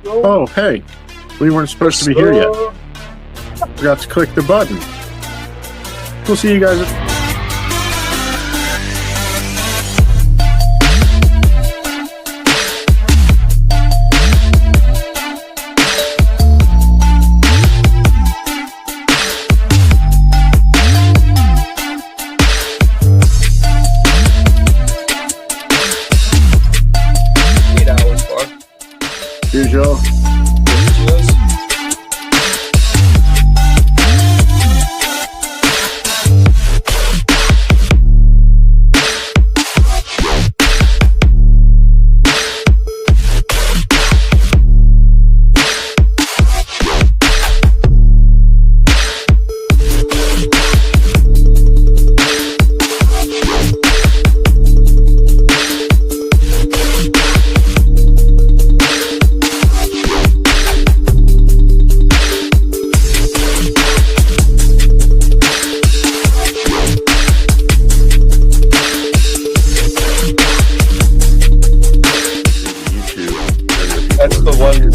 Oh, hey. We weren't supposed to be here yet. Forgot to click the button. We'll see you guys. Usual. That's the one.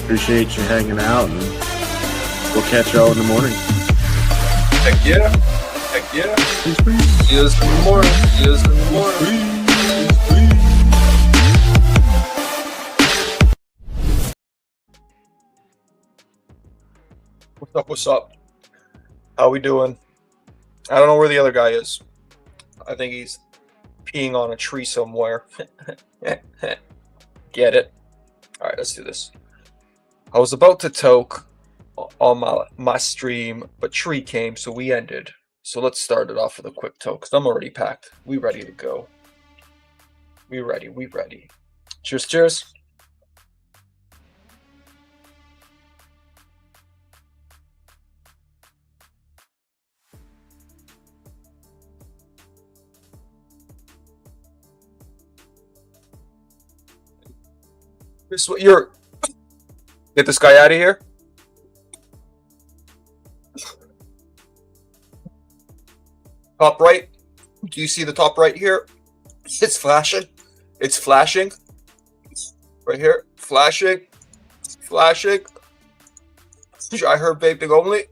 Appreciate you hanging out, and we'll catch y'all in the morning. Heck yeah. Heck yeah. Peace. See us in the morning. See us in the morning. What's up? What's up? How we doing? I don't know where the other guy is. I think he's peeing on a tree somewhere. Get it? All right, let's do this. I was about to toke on my stream, but tree came, so we ended. So let's start it off with a quick toke, because I'm already packed. We ready to go. We ready. We ready. Cheers, cheers. This what you're. Get this guy out of here. Top right. Do you see the top right here? It's flashing. It's flashing. Right here. Flashing. Flashing. I heard vaping only.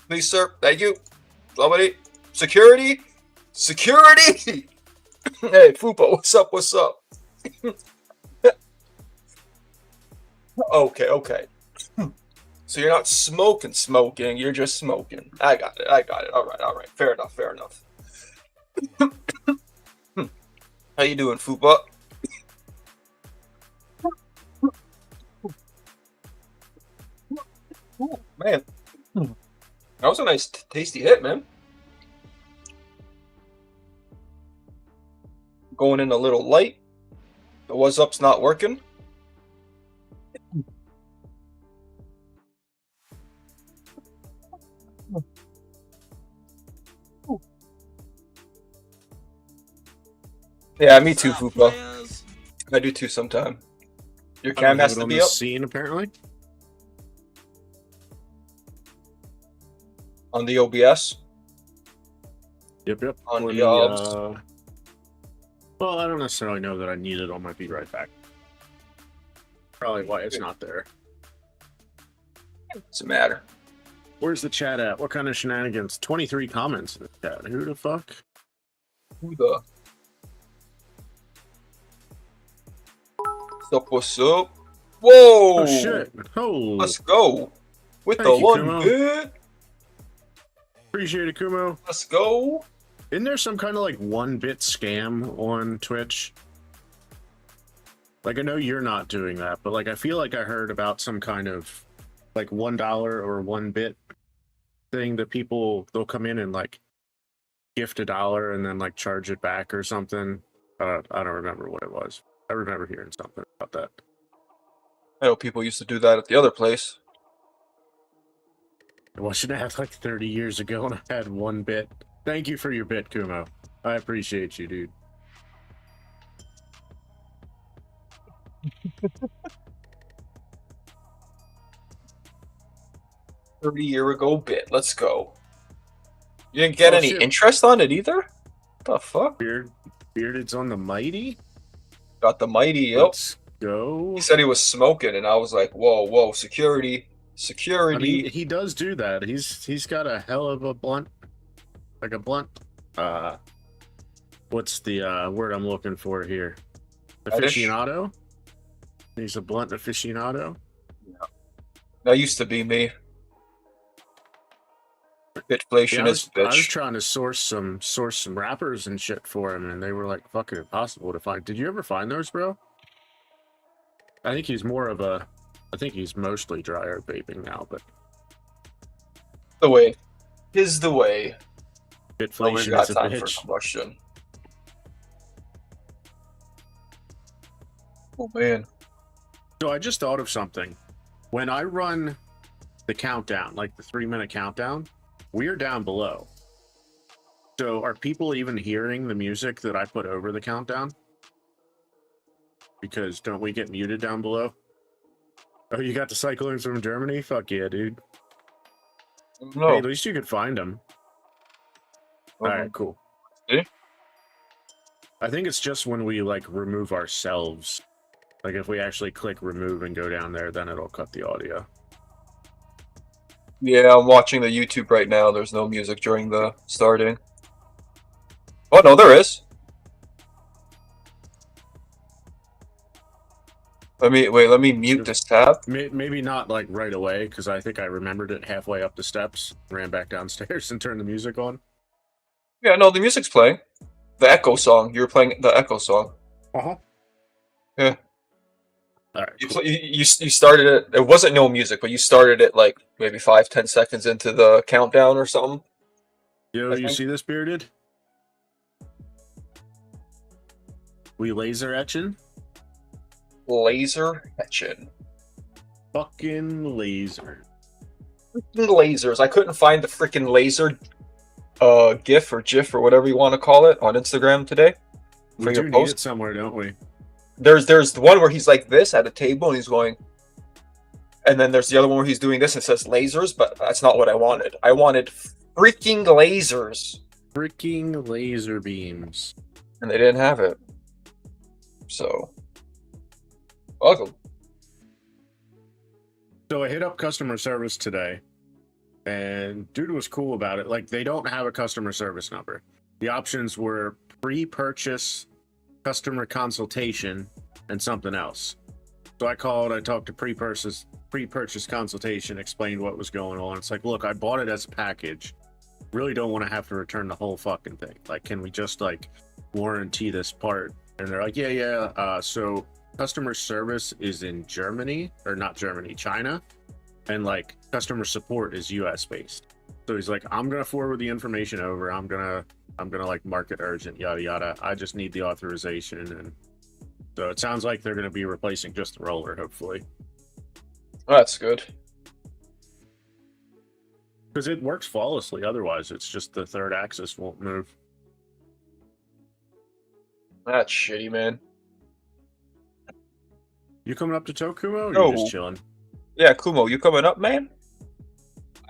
Please, sir. Thank you. Somebody. Security. Security. Hey, Fupa. What's up? What's up? Okay, okay. So you're not smoking, you're just smoking. I got it. All right. Fair enough, fair enough. How you doing, Fupa? Man, that was a nice, tasty hit, man. Going in a little light. The what's up's not working. Yeah, me too, Fupa. I do too sometime. Your cam has to be up. Scene, apparently. On the OBS? Yep. On the OBS. Well, I don't necessarily know that I need it on my Be Right Back. Probably why it's not there. What's the matter? Where's the chat at? What kind of shenanigans? 23 comments in the chat. Who the fuck? Who the? What's up? Whoa! Oh shit! Oh, let's go with Thank the you, one Kumo. bit. Appreciate it, Kumo. Let's go. Isn't there some kind of like 1-bit scam on Twitch? Like I know you're not doing that, but like I feel like I heard about some kind of like $1 or 1-bit thing that they'll come in and like gift $1 and then like charge it back or something. I don't remember what it was. I remember hearing something about that. I know people used to do that at the other place. It wasn't that like 30 years ago when I had 1 bit. Thank you for your bit, Kumo. I appreciate you, dude. $30-year-ago bit. Let's go. You didn't get Oh any shit, interest on it either? What the fuck? Bearded's on the mighty. Got the mighty, yep. Let's He go. said he was smoking, and I was like, whoa, whoa, security, I mean, security. he does do that. He's got a hell of a blunt, like a blunt. Uh, what's the word I'm looking for here? Fetish? Aficionado. He's a blunt aficionado. That used to be me. Yeah, Bitflation is I was bitch. trying to source some rappers and shit for him, and they were like fucking impossible to find. Did you ever find those, bro? I think he's more of a. I think he's mostly dryer vaping now, but The way. Is the way. Nobody's bitflation got is a time for bitch. combustion. Oh man. So I just thought of something. When I run the countdown, like the 3-minute countdown, we're down below. So are people even hearing the music that I put over the countdown? Because don't we get muted down below? Oh, you got the cyclones from Germany? Fuck yeah, dude. No. Hey, at least you could find them. All right, cool. See? I think it's just when we like remove ourselves. Like if we actually click remove and go down there, then it'll cut the audio. Yeah, I'm watching the YouTube right now. There's no music during the starting. Oh no, there is. Let me mute this tab. Maybe not like right away, because I think I remembered it halfway up the steps, ran back downstairs and turned the music on. Yeah, no, the music's playing. The Echo song. You were playing the Echo song. Uh-huh. Yeah. All right. You, you started it. It wasn't no music, but you started it like maybe 5-10 seconds into the countdown or something. Yo, you see this, Bearded? We laser etching? Laser etching. Fucking laser. Freaking lasers. I couldn't find the freaking laser GIF or GIF or whatever you want to call it on Instagram today. We do need it somewhere, don't we? There's the one where he's like this at a table and he's going, and then there's the other one where he's doing this and it says lasers, but that's not what I wanted. I wanted freaking lasers. Freaking laser beams. And they didn't have it. So, welcome. So I hit up customer service today, and dude was cool about it. Like, they don't have a customer service number. The options were pre-purchase, customer consultation, and something else. So I called, I talked to pre-purchase consultation, explained what was going on. It's like, look, I bought it as a package. Really don't want to have to return the whole fucking thing. Like, can we just like warranty this part? And they're like, yeah. So customer service is in Germany, or not Germany, China, and like customer support is US based. So he's like, I'm gonna forward the information over. I'm gonna like mark it urgent, yada yada. I just need the authorization. And so it sounds like they're gonna be replacing just the roller, hopefully. That's good. Because it works flawlessly. Otherwise, it's just the third axis won't move. That's shitty, man. You coming up to Tokumo, or No. you just chilling? Yeah, Kumo, you coming up, man?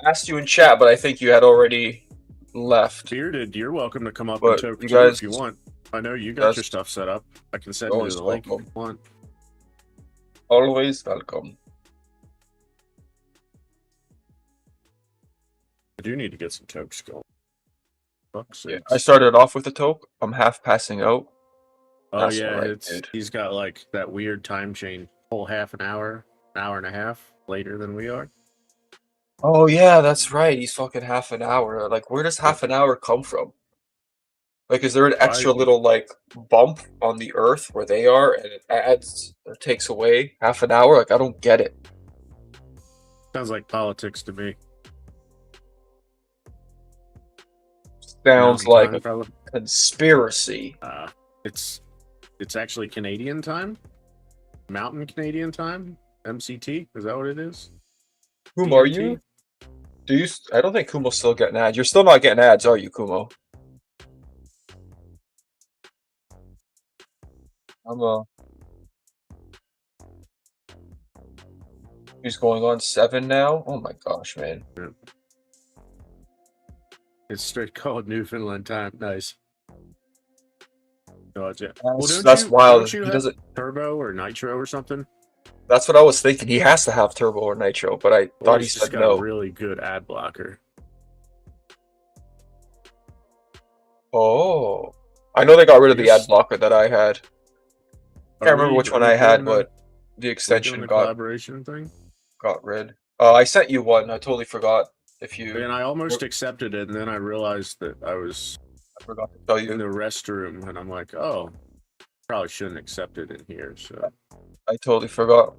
I asked you in chat, but I think you had already left. Bearded, you're welcome to come up But and Tokumo you guys- if you want. I know you got your stuff set up. I can send you Always the link if welcome. you want. Always welcome. I do need to get some tokes going. Fuck's Yeah, sakes. I started off with the toke. I'm half passing out. Oh That's yeah, alright, dude. he's got like that weird time chain, whole half an hour and a half later than we are. Oh yeah, that's right. He's fucking half an hour. Like, where does half an hour come from? Like, is there an extra little like bump on the Earth where they are, and it adds or takes away half an hour? Like, I don't get it. Sounds like politics to me. Sounds Mountain like time, a fella. conspiracy. It's actually Canadian time, Mountain Canadian time, MCT. Is that what it is? Kumo, are DMT? you? Do you? I don't think Kumo's still getting ads. You're still not getting ads, are you, Kumo? He's going on 7 now. Oh my gosh, man. Yeah. It's straight called Newfoundland time. Nice. Gotcha. Well, That's wild. don't you He have doesn't. turbo or nitro or something? That's what I was thinking. He has to have turbo or nitro, but I Or thought he he's just said got a no. really good ad blocker. Oh, I know they got rid of the ad Yes. blocker that I had. Can't remember which one I had, but the doing extension the got collaboration thing. rid. I sent you one. I totally forgot. If you, And I almost accepted it, and then I realized that I forgot to tell in you. the restroom, and I'm like, oh, probably shouldn't accept it in here. So, I totally forgot.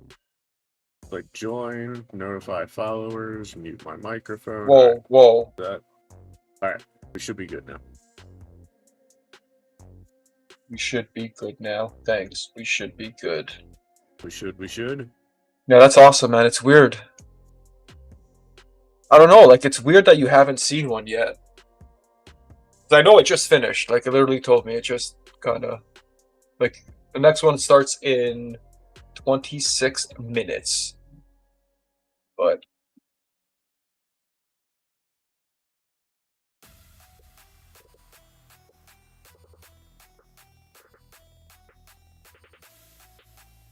like, join, notify followers, mute my microphone. Whoa, whoa. That. All right, we should be good now. We should be good now. Thanks. We should be good. We should. Yeah, that's awesome, man. It's weird. I don't know. Like, it's weird that you haven't seen one yet. 'Cause I know it just finished. Like, it literally told me it just kind of. Like, the next one starts in 26 minutes. But.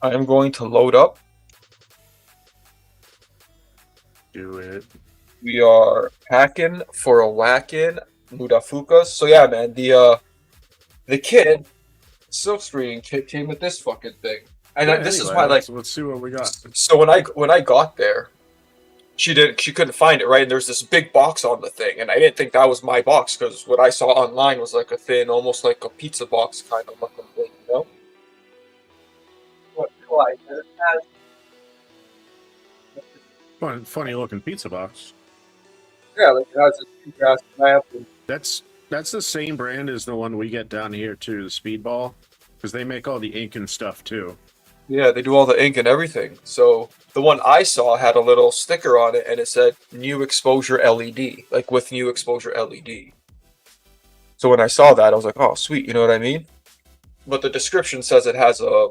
I am going to load up. Do it. We are packing for a whacking Mudafukas. So yeah, man, the kit, silkscreen kit came with this fucking thing. And Yeah, this is anyway, why, like, let's see what we got. so when I got there, she couldn't find it, right? And there's this big box on the thing, and I didn't think that was my box because what I saw online was like a thin, almost like a pizza box kind of looking thing, you know? What it has, Funny looking pizza box. yeah, like it has this big ass map. That's the same brand as the one we get down here too, the Speedball, because they make all the ink and stuff too. Yeah, they do all the ink and everything. So the one I saw had a little sticker on it, and it said "New Exposure LED," like with New Exposure LED. So when I saw that, I was like, "Oh, sweet," you know what I mean? But the description says it has a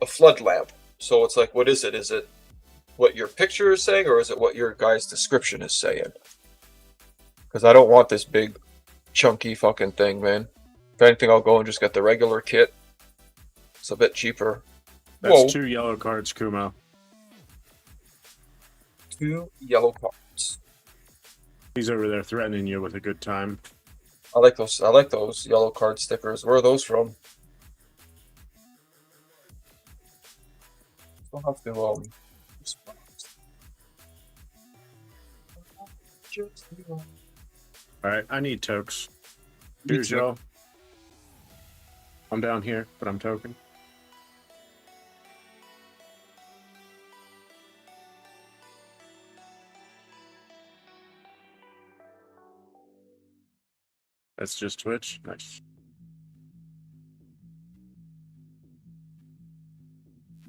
flood lamp. So it's like, what is it? Is it what your picture is saying, or is it what your guy's description is saying? Because I don't want this big, chunky fucking thing, man. If anything, I'll go and just get the regular kit. It's a bit cheaper. That's Whoa. 2 yellow cards, Kumo. 2 yellow cards. He's over there threatening you with a good time. I like those. I like those yellow card stickers. Where are those from? I'll have to Alright, I need tokes. Me Cheers, too. y'all. I'm down here, but I'm token. That's just Twitch. Nice.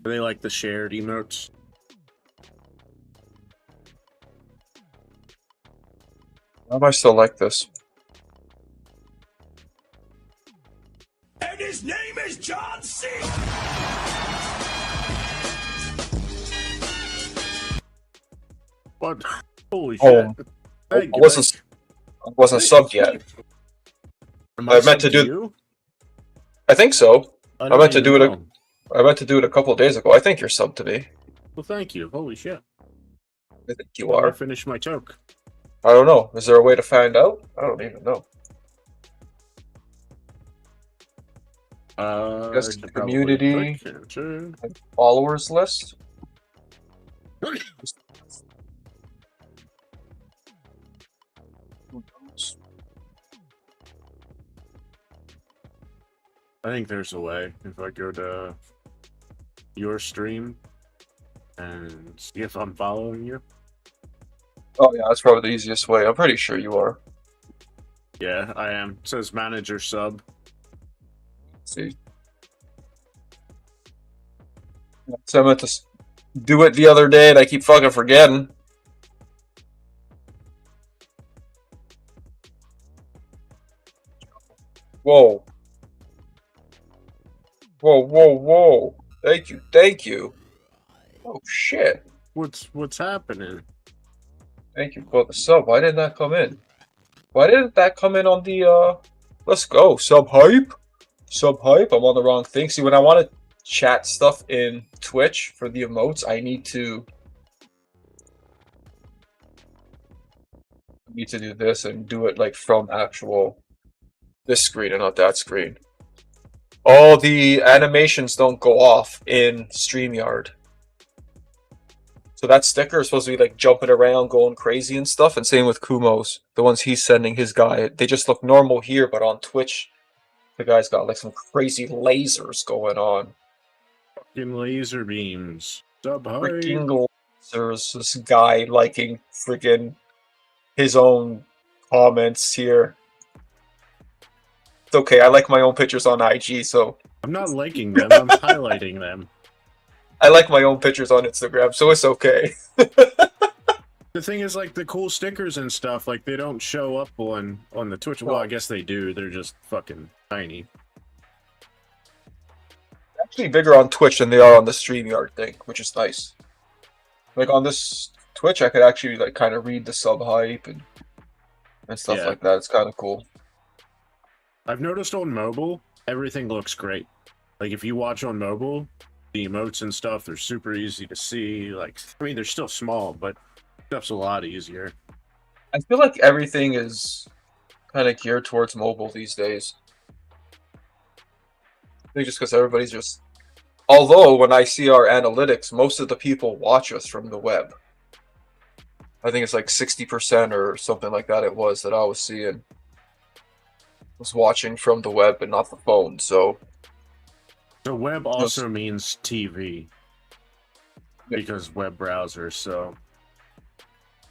Do they like the shared emotes? Why do I still like this? And his name is John C. What? Holy Oh, shit. I wasn't subbed yet. Am I meant to subbed do- you? I think so. I meant to didn't do even it know. I meant to do it a couple of days ago. I think you're subbed to me. Well, thank you. Holy shit. I think you Let me are. finish my toke. I don't know. Is there a way to find out? I don't even know. Guess I could community. probably click enter. Followers list. I think there's a way. If I go to your stream and see if I'm following you. Oh yeah, that's probably the easiest way. I'm pretty sure you are. Yeah, I am. It says manager sub. See. So I meant to do it the other day, and I keep fucking forgetting. Whoa. Whoa, whoa, whoa. Thank you, thank you. Oh shit. What's happening? Thank you for the sub. Why didn't that come in? Why didn't that come in on the let's go, sub hype? Sub hype. I'm on the wrong thing. See, when I want to chat stuff in Twitch for the emotes, I need to do this and do it like from actual this screen and not that screen. Oh, the animations don't go off in StreamYard. So that sticker is supposed to be like jumping around, going crazy and stuff. And same with Kumo's. The ones he's sending his guy, they just look normal here, but on Twitch, the guy's got like some crazy lasers going on. Fucking laser beams. Sub hype. Freaking lasers. This guy liking freaking his own comments here. It's okay, I like my own pictures on IG, so I'm not liking them, I'm highlighting them. I like my own pictures on Instagram, so it's okay. The thing is, like, the cool stickers and stuff, like, they don't show up on the Twitch. Well, I guess they do. They're just fucking tiny. Actually bigger on Twitch than they are on the StreamYard thing, which is nice. Like, on this Twitch, I could actually, like, kind of read the sub hype and stuff like that. It's kind of cool. I've noticed on mobile, everything looks great. Like, if you watch on mobile, the emotes and stuff, they're super easy to see. Like, I mean, they're still small, but stuff's a lot easier. I feel like everything is kind of geared towards mobile these days. I think just because everybody's just... Although, when I see our analytics, most of the people watch us from the web. I think it's like 60% or something like that it was that I was seeing. Was watching from the web and not the phone, so... The web also means TV. Because web browser, so...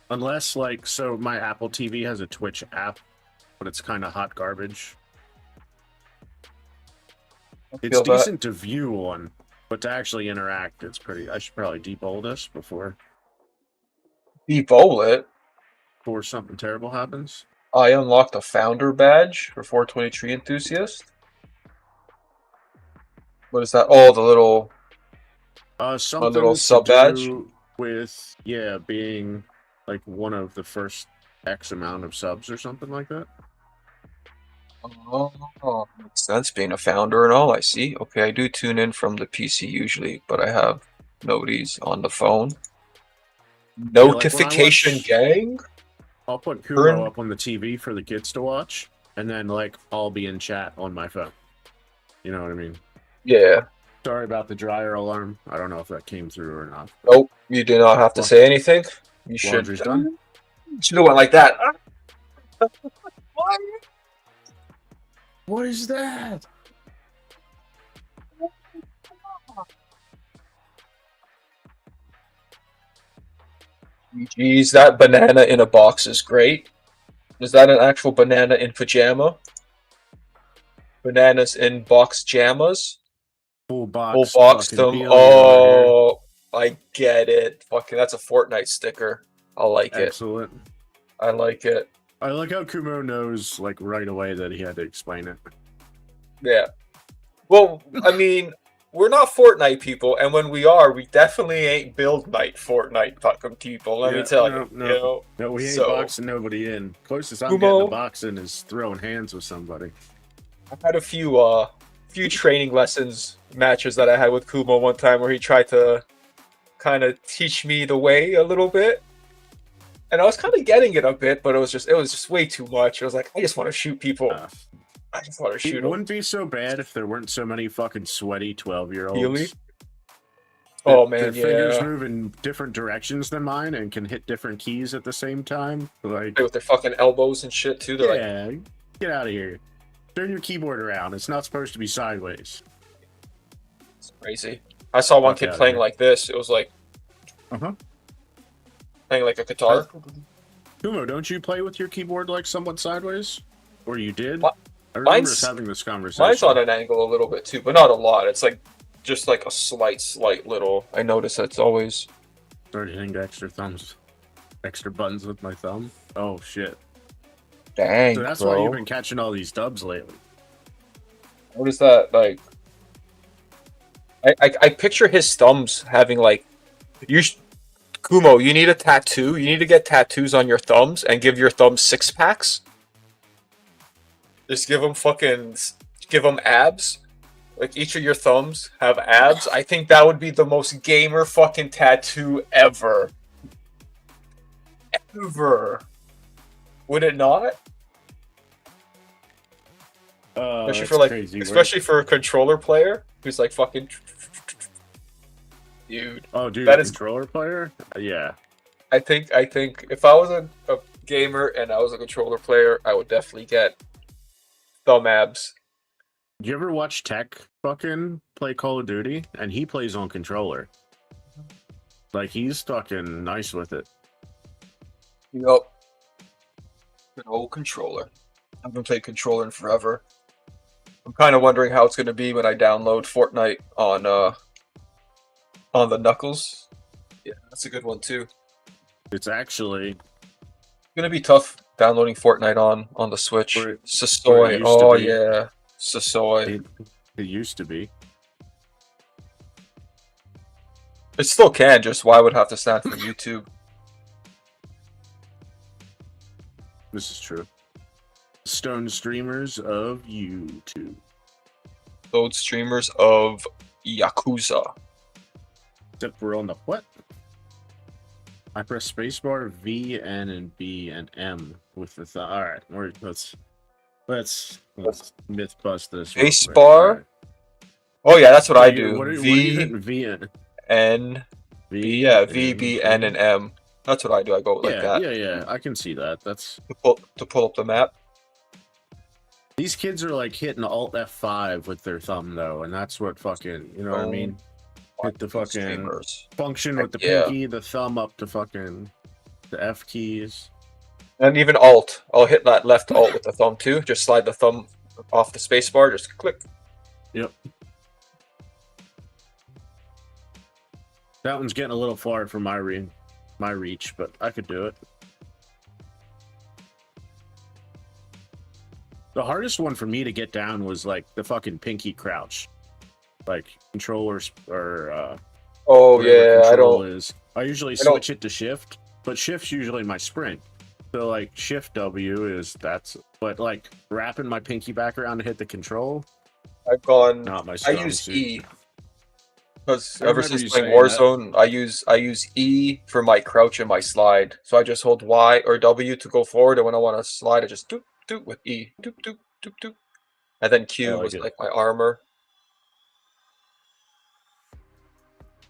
Unless, like, so my Apple TV has a Twitch app, but it's kind of hot garbage. It's decent to view on, but to actually interact, it's pretty... I should probably debowl this before Debowl it? Before something terrible happens. I unlocked a founder badge for 423 Enthusiast. What is that? Oh, the little... something little sub badge? With, yeah, being... like one of the first X amount of subs or something like that. Oh, makes sense. Being a founder and all, I see. Okay, I do tune in from the PC usually, but I have noties on the phone. Notification gang? I'll put Kumo up on the TV for the kids to watch, and then, like, I'll be in chat on my phone. You know what I mean? Yeah. Sorry about the dryer alarm. I don't know if that came through or not. Nope, you do not have to say anything. You should. Done. Should have went like that. What is that? Geez, that banana in a box is great. Is that an actual banana in pajama? Bananas in box jammas? Full box. Full box them. Oh, I get it. Fucking, that's a Fortnite sticker. I like it. Excellent. I like it. I like how Kumo knows, like, right away that he had to explain it. Yeah. Well, I mean, we're not Fortnite people, and when we are, we definitely ain't build night Fortnite fucking people. Let me tell you. No, we ain't boxing nobody in. Closest I'm getting to boxing is throwing hands with somebody. I had a few training lessons matches that I had with Kumo one time where he tried to kind of teach me the way a little bit. And I was kind of getting it a bit, but it was just way too much. I was like, I just want to shoot people. I just want to shoot them. It wouldn't be so bad if there weren't so many fucking sweaty 12-year-olds. Really? Oh man, their fingers move in different directions than mine and can hit different keys at the same time. Like with their fucking elbows and shit too. They're like, get out of here. Turn your keyboard around. It's not supposed to be sideways. It's crazy. I saw one kid playing like this. It was like, playing like a guitar. Kumo, don't you play with your keyboard like somewhat sideways? Or you did? I remember us having this conversation. Mine's on an angle a little bit too, but not a lot. It's like just like a slight little. I notice it's always. Started hitting extra buttons with my thumb. Oh shit! Dang, so that's why you've been catching all these dubs lately. What is that like? I picture his thumbs having like, Kumo, you need a tattoo. You need to get tattoos on your thumbs and give your thumbs 6-packs. Just give them abs. Like each of your thumbs have abs. I think that would be the most gamer fucking tattoo ever. Ever. Would it not? Especially That's for like, crazy. especially for a controller player who's like fucking. Dude. Oh, dude, that a is. controller player? Yeah. I think if I was a gamer and I was a controller player, I would definitely get thumb abs. Do you ever watch Tech fucking play Call of Duty? And he plays on controller. Like, he's fucking nice with it. Yup. An old controller. I haven't played controller in forever. I'm kind of wondering how it's going to be when I download Fortnite on the Knuckles. Yeah, that's a good one too. It's actually Gonna be tough downloading Fortnite on the Switch. Where it Sasoy. used to Oh be. yeah. Sasoy. it used to be. It still can, just why would it have to stand for YouTube? This is true. Stone streamers of YouTube. Load streamers of Yakuza. Except we're on the what? I press spacebar, V, N, and B, and M with the all right. Let's myth bust this. real quick. Spacebar? All Oh yeah, that's what I What do. are you V hitting? V, N. N B, yeah, V B N and M. That's what I do. I go like that. Yeah. I can see that. That's To pull up the map. these kids are like hitting Alt F5 with their thumb though, and that's what fucking you know what I mean. Hit the fucking Streamers. function with the Yeah. pinky, the thumb up to fucking the F keys. And even Alt. I'll hit that left Alt with the thumb too. Just slide the thumb off the spacebar. Just click. Yep. That one's getting a little far from my reach, but I could do it. The hardest one for me to get down was like the fucking pinky crouch, like controllers or Oh whatever yeah, control is. I usually switch it to shift, but shift's usually my sprint. So like shift W is but like wrapping my pinky back around to hit the control, I've gone. not my I strong use suit. E because I ever remember since you playing saying Warzone, I use E for my crouch and my slide. So I just hold Y or W to go forward, and when I want to slide, I just doop doop with E, doop doop doop doop, and then Q like was it. like my armor.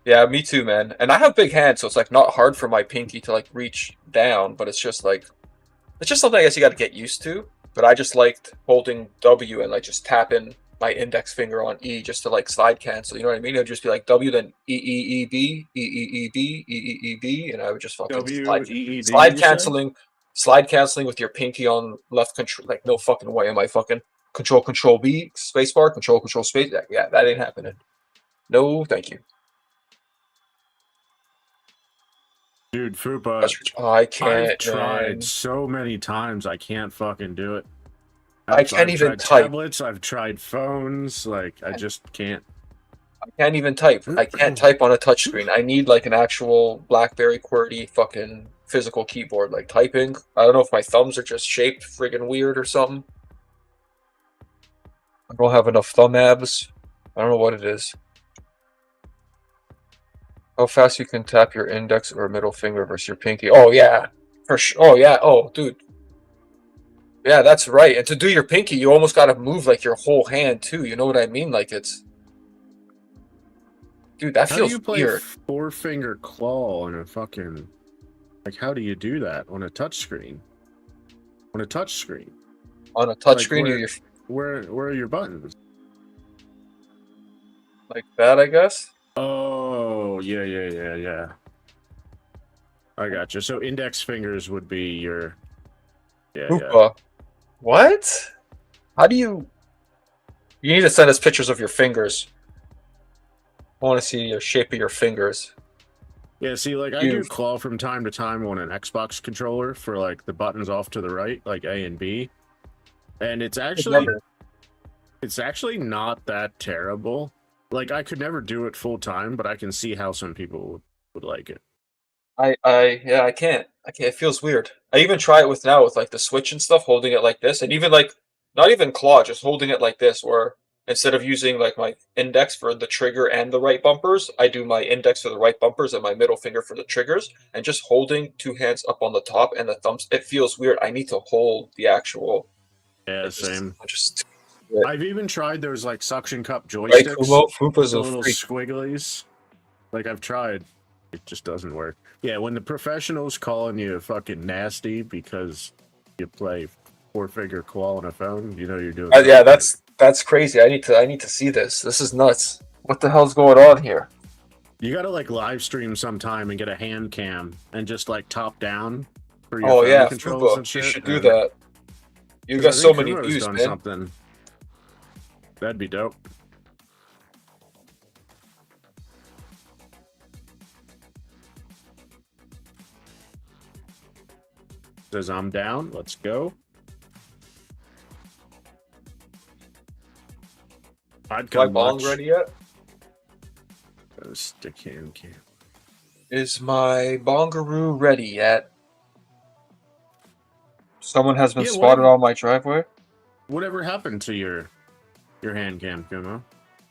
Yeah, me too, man. And I have big hands, so it's like not hard for my pinky to like reach down, but it's just like it's just something I guess you got to get used to. But I just liked holding W and like just tapping my index finger on E just to like slide cancel. You know what I mean? It would just be like W, then E E E B E E E B E E E B, and I would just fucking WEED, slide canceling with your pinky on left control. Like no fucking way am I fucking control B spacebar control space. Yeah, that ain't happening. No, thank you. Dude, Fupa, I can't. I've tried man. so many times. I can't fucking do it. I can't even tried type. tablets. I've tried phones. Like I just can't. I can't even type. I can't type on a touchscreen. I need like an actual BlackBerry QWERTY fucking physical keyboard. Like typing. I don't know if my thumbs are just shaped friggin' weird or something. I don't have enough thumb abs. I don't know what it is. How fast you can tap your index or middle finger versus your pinky. Oh yeah. For sure. Oh yeah. Oh dude. Yeah, that's right. And to do your pinky, you almost gotta move like your whole hand too. You know what I mean? Like it's dude, that How do feels you play weird. 4-finger claw on a fucking like? How do you do that on a touchscreen? On a touchscreen, On a touchscreen, where are your buttons? like that, I guess. Oh yeah. I got you. So index fingers would be your yeah. Hoopa. What? How do you? You need to send us pictures of your fingers. I want to see the shape of your fingers. Yeah, see, like I do claw from time to time on an Xbox controller for like the buttons off to the right, like A and B, and it's actually not that terrible. Like I could never do it full time, but I can see how some people would like it. Yeah, I can't. It feels weird. I even try it with now with like the Switch and stuff, holding it like this, and even like not even claw, just holding it like this, where instead of using like my index for the trigger and the right bumpers, I do my index for the right bumpers and my middle finger for the triggers, and just holding two hands up on the top and the thumbs. It feels weird. I need to hold the actual. Yeah, same. Yeah. I've even tried those like suction cup Right, joysticks, Kumo? Fupa's the a little freak. squigglies. Like I've tried, it just doesn't work. Yeah, when the professionals calling you fucking nasty because you play four-finger claw on a phone, you know you're doing. Yeah, something. that's crazy. I need to see this. This is nuts. What the hell's going on here? You gotta like live stream sometime and get a hand cam and just like top down for your Oh phone yeah, controls Fupa, and shit. you should do and- that. You 'cause got I so think many Kumo's views, done man. something. That'd be dope. Says I'm down. Let's go. I'd My come bong watch. ready yet? Stick hand cam. Is my bongaroo ready yet? Someone has been Yeah, spotted whatever. on my driveway. Whatever happened to your hand cam, Kumo?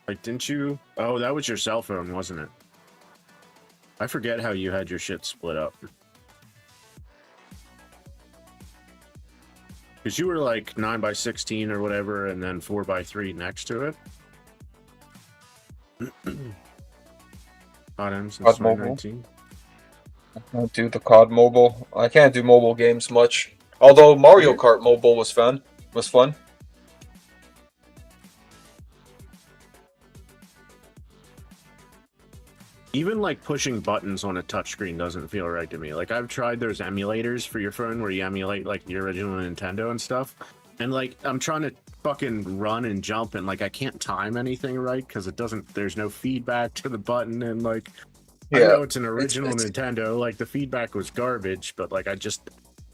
Like, didn't you? Oh, that was your cell phone, wasn't it? I forget how you had your shit split up. Because you were like 9x16 or whatever, and then 4x3 next to it. Hot M since COD Mobile. 2019. I can't do the COD mobile. I can't do mobile games much. Although Mario Yeah. Kart mobile was fun. Even like pushing buttons on a touchscreen doesn't feel right to me. Like I've tried those emulators for your phone where you emulate like the original Nintendo and stuff. And like I'm trying to fucking run and jump and like I can't time anything right because it doesn't there's no feedback to the button and like I know it's an original Nintendo, like the feedback was garbage, but like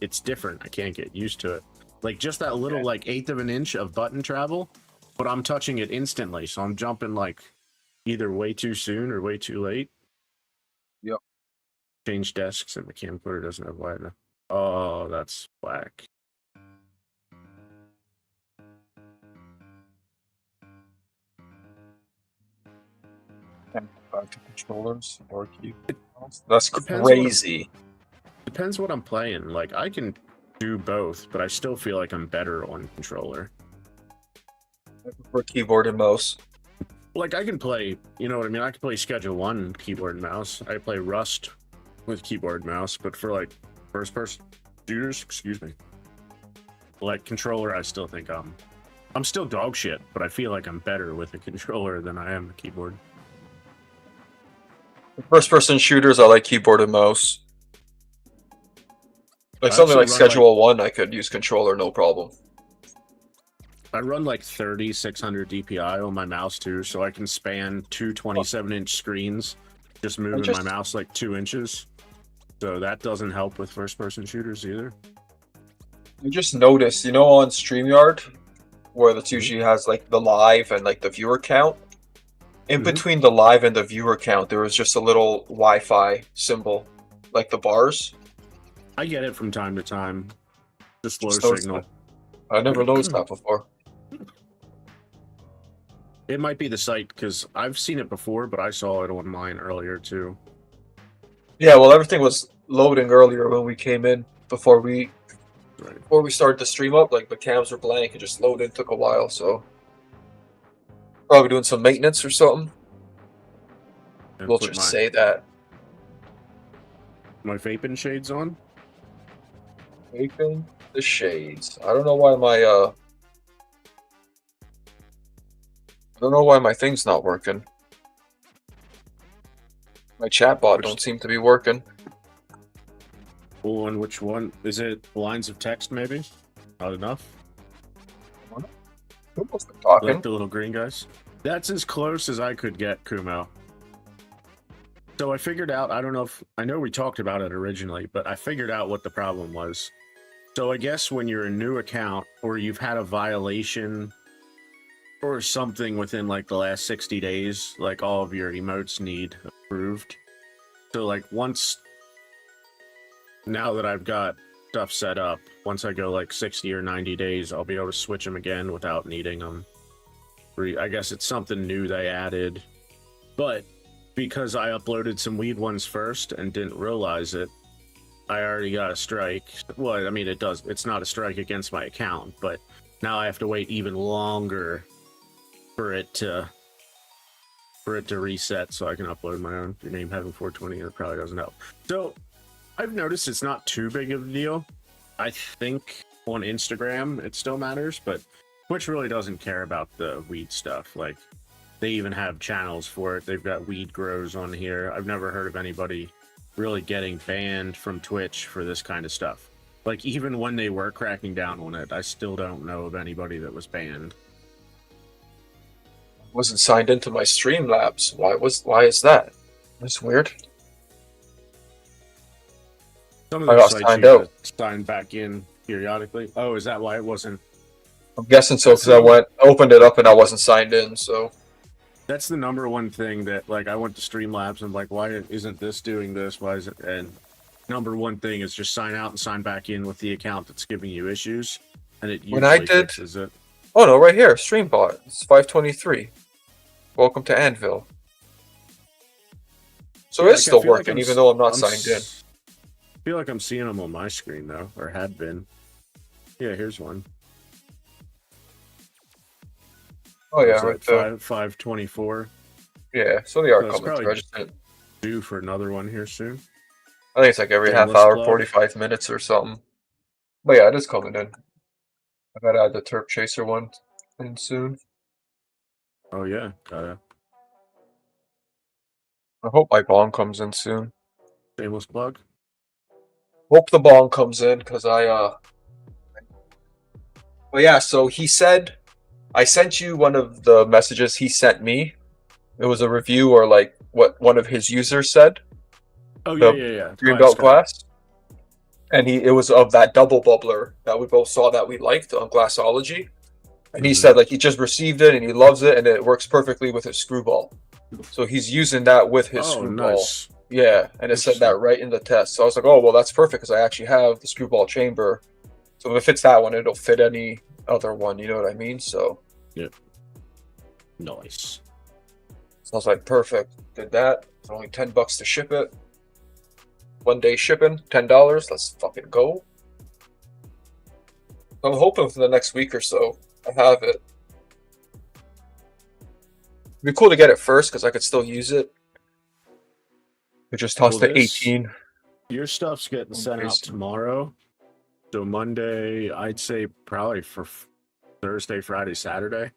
it's different. I can't get used to it. Like just that little like eighth of an inch of button travel, but I'm touching it instantly, so I'm jumping like either way too soon or way too late. Yep. Change desks and the camcorder doesn't have wide enough. Oh, that's whack. Back to controllers or keyboards. That's Depends what crazy. Depends what I'm playing. Like I can do both, but I still feel like I'm better on controller. I prefer keyboard and mouse. Like I can play, you know what I mean? I can play Schedule 1 keyboard and mouse. I play Rust with keyboard and mouse, but for like first person shooters, excuse me. Like controller, I still think I'm still dog shit, but I feel like I'm better with a controller than I am a keyboard. First person shooters, I like keyboard and mouse. Like I something like actually run, Schedule 1, I could use controller, no problem. I run like 600 DPI on my mouse too, so I can span two 27-inch screens, just moving my mouse like 2 inches. So that doesn't help with first-person shooters either. I just noticed, you know, on StreamYard, where the usually has like the live and like the viewer count. In between the live and the viewer count, there was just a little Wi-Fi symbol, like the bars. I get it from time to time. Just low noticed signal. that. I never noticed that before. It might be the site because I've seen it before, but I saw it on mine earlier too. Yeah, well, everything was loading earlier when we came in before we started to stream up. Like the cams were blank, it just loaded. Took a while, so probably doing some maintenance or something. And We'll put just say that. My vaping shades on. Vaping the shades. I don't know why my thing's not working. My chatbot don't seem to be working. Oh, and which one? Is it lines of text maybe? Not enough? Who's been talking? Like the little green guys? That's as close as I could get, Kumo. So I figured out, I don't know if, I know we talked about it originally, but I figured out what the problem was. So I guess when you're a new account or you've had a violation or something within like the last 60 days, like all of your emotes need approved. So like now that I've got stuff set up, once I go like 60 or 90 days, I'll be able to switch them again without needing them. I guess it's something new they added. But because I uploaded some weed ones first and didn't realize it, I already got a strike. Well, I mean, it's not a strike against my account, but now I have to wait even longer for it to reset so I can upload my own. Your name having 420, it probably doesn't help. So I've noticed it's not too big of a deal. I think on Instagram it still matters, but Twitch really doesn't care about the weed stuff. Like, they even have channels for it. They've got weed grows on here. I've never heard of anybody really getting banned from Twitch for this kind of stuff. Like, even when they were cracking down on it, I still don't know of anybody that was banned. Wasn't signed into my Streamlabs. Why is that? That's weird. Some of I those got sites signed you out. gotta sign back in periodically. Oh, is that why it wasn't? I'm guessing so because I opened it up and I wasn't signed in. So That's the number one thing that, like, I went to Streamlabs and I'm like, why isn't this doing this? Why is it? And number one thing is just sign out and sign back in with the account that's giving you issues, and it usually When I did- fixes it. oh no, right here, Streambot. It's 523. Welcome to Anvil. So Yeah, it's like, I still feel like working, I'm even though I'm not I'm signed in. I feel like I'm seeing them on my screen though, or had been. Yeah, here's one. Oh yeah, Is right it there. 524. Yeah, so they are So it's coming probably- through. I just didn't. Due for another one here soon. I think it's like every half Shameless hour, plug. 45 minutes or something. But yeah, it is coming in. I gotta add the Terp Chaser one in soon. Oh yeah, gotta I hope my bong comes in soon. shameless plug. Hope the bong comes in because But yeah, so he said, I sent you one of the messages he sent me. It was a review or like what one of his users said. Oh The yeah. Green Belt Glass. And it was of that double bubbler that we both saw that we liked on Glassology. And he Mhm. said like he just received it and he loves it and it works perfectly with his screwball. So he's using that with his Oh, screwball. nice. Yeah, and it said that right in the test. So I was like, oh well, that's perfect because I actually have the screwball chamber. So if it fits that one, it'll fit any other one. You know what I mean? So Nice. I was like, perfect. Did that. It's only $10 to ship it. 1 day shipping, $10. Let's fucking go. I'm hoping for the next week or so I have it. It'd be cool to get it first because I could still use it. We just tossed Well, the this- 18. Your stuff's getting sent out Nice. tomorrow. So Monday, I'd say probably for Thursday, Friday, Saturday.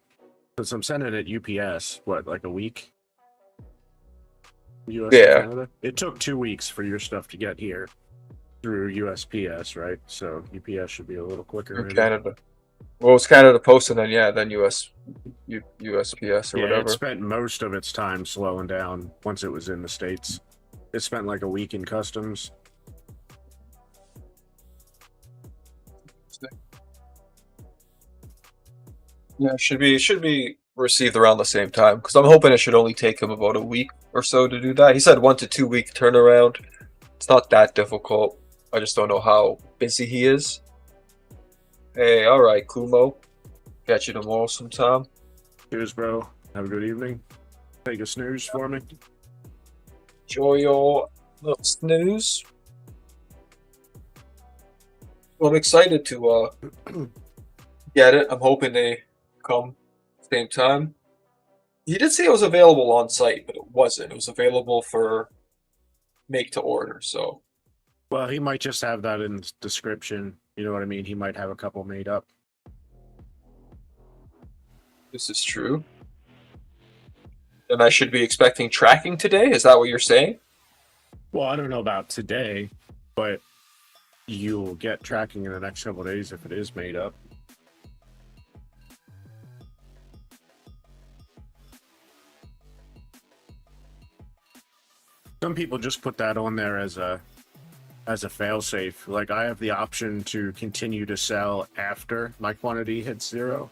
Because I'm sending it UPS, what, like a week? US to Yeah. Canada? It took 2 weeks for your stuff to get here through USPS, right? So UPS should be a little quicker. Through maybe. Canada. Well, it's Canada Post and then USPS or Yeah, whatever. it spent most of its time slowing down once it was in the States. It spent like a week in customs. Yeah, it should be received around the same time because I'm hoping it should only take him about a week or so to do that. He said 1 to 2 week turnaround. It's not that difficult. I just don't know how busy he is. Hey, all right, Kumo. Catch you tomorrow sometime. Cheers, bro. Have a good evening. Take a snooze for me. Enjoy your little snooze. Well, I'm excited to get it. I'm hoping they come same time. He did say it was available on site, but it wasn't. It was available for make to order. So Well, he might just have that in the description. You know what I mean? He might have a couple made up. this is true. And I should be expecting tracking today? Is that what you're saying? Well, I don't know about today, but you'll get tracking in the next couple of days if it is made up. Some people just put that on there as a failsafe. Like, I have the option to continue to sell after my quantity hits 0.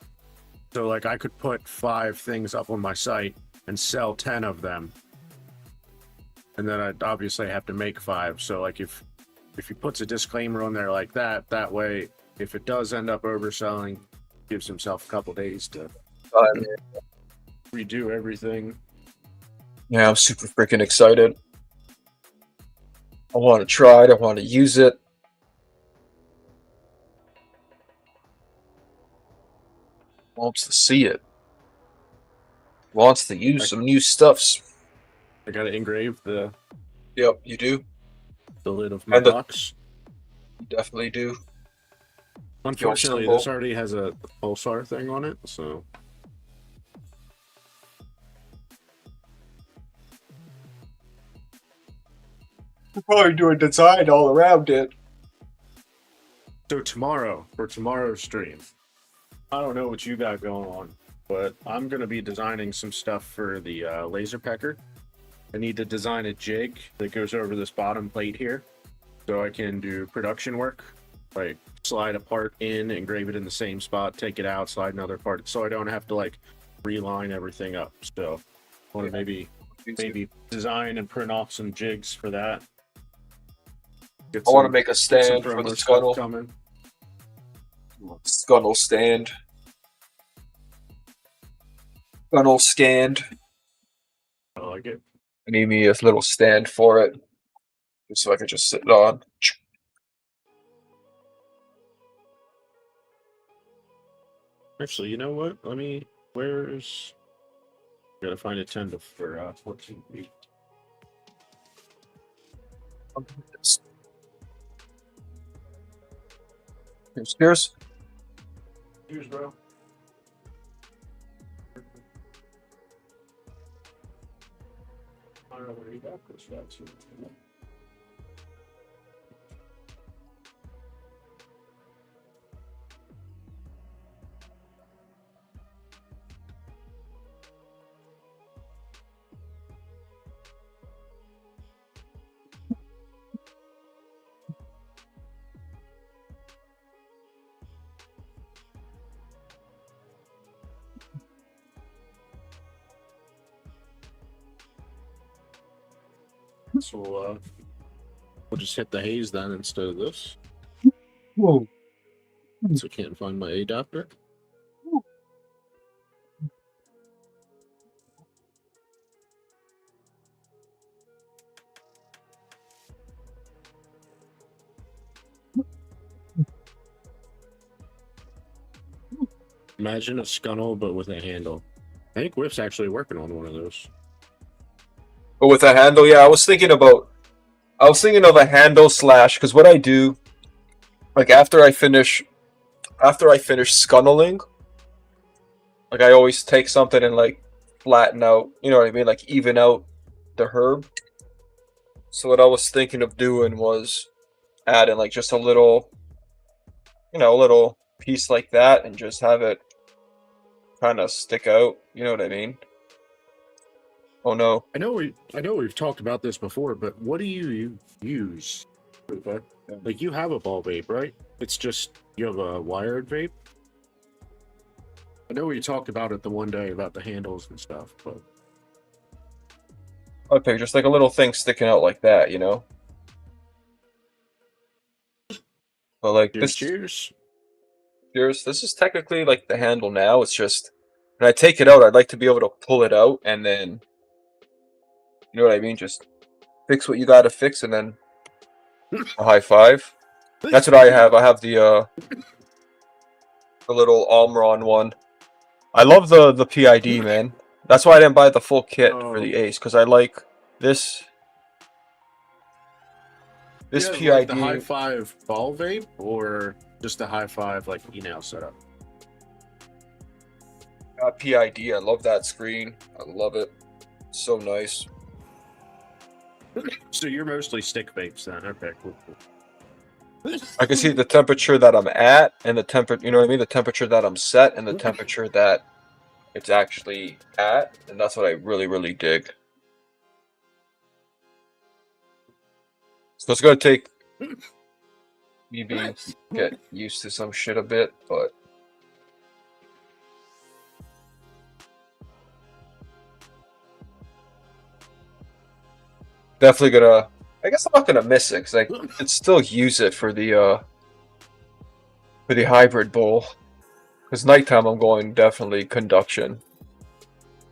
So like I could put 5 things up on my site and sell 10 of them. And then I'd obviously have to make 5. So like if he puts a disclaimer on there like that, that way if it does end up overselling, gives himself a couple days to redo everything. Yeah, I'm super freaking excited. I want to try it. I want to use it. Wants to see it. Wants to use some new stuffs. I gotta engrave the Yep, you do. lid of my And the- box. You definitely do. Unfortunately, symbol. this already has a pulsar thing on it, so We'll probably do a design all around it. So tomorrow, for tomorrow's stream, I don't know what you got going on, but I'm going to be designing some stuff for the laser pecker. I need to design a jig that goes over this bottom plate here so I can do production work, like slide a part in, engrave it in the same spot, take it out, slide another part, so I don't have to like reline everything up. So I want to maybe design and print off some jigs for that. I want to make a stand for the scuttle. Coming. Scuttle stand. Scuttle stand. I like it. I need me a little stand for it, just so I can just sit it on. Actually, you know what? Where's... Gotta find a 10 for 14 feet. Cheers. Cheers, bro. I don't know where you got this from. So we'll just hit the haze then instead of this. Whoa. So I can't find my adapter. Imagine a scuttle but with a handle. I think Whip's actually working on one of those. But with a handle, yeah, I was thinking of a handle slash, because what I do, like after I finish scuttling, like I always take something and like flatten out, you know what I mean, like even out the herb. So what I was thinking of doing was adding like just a little piece like that and just have it kind of stick out, you know what I mean? Oh no. I know we've talked about this before, but what do you use? Like you have a ball vape, right? It's just you have a wired vape. I know we talked about it the one day about the handles and stuff, but Okay, just like a little thing sticking out like that, you know? But like cheers. This is technically like the handle now. It's just when I take it out, I'd like to be able to pull it out and then, you know what I mean? Just fix what you gotta fix and then a high five. That's what I have. I have the little Omron one. I love the PID, man. That's why I didn't buy the full kit for the Ace, because I like this. This PID. Like the high five ball vape or just the high five like e-nail setup? PID. I love that screen. I love it. So nice. So you're mostly stick vapes then? Okay, cool. I can see the temperature that I'm at and the temperature, you know what I mean? The temperature that I'm set and the temperature that it's actually at. And that's what I really, really dig. So it's going to take me being get used to some shit a bit, but definitely gonna. I guess I'm not gonna miss it because I can still use it for the for the hybrid bowl. Because nighttime, I'm going definitely conduction.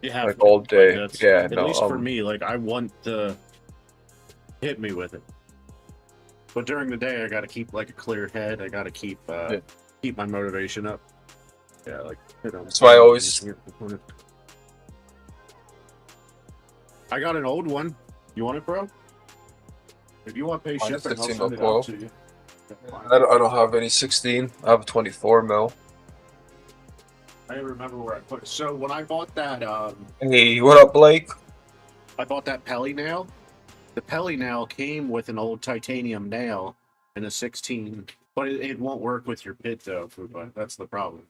You have Like to. all Like, day. that's, Yeah, at no. least for me, like I want to hit me with it. But during the day, I got to keep like a clear head. I got to keep Yeah. keep my motivation up. Yeah, like That's why I always. I got an old one. You want it, bro? If you want to pay Mine is shipping, I'll 16 send it coil. out to you. I don't have any 16. I have a 24 mil. I remember where I put it. So when I bought that, Hey, what up, Blake? I bought that Pelly nail. The Pelly nail came with an old titanium nail and a 16, but it won't work with your pit though. Fupa. That's the problem.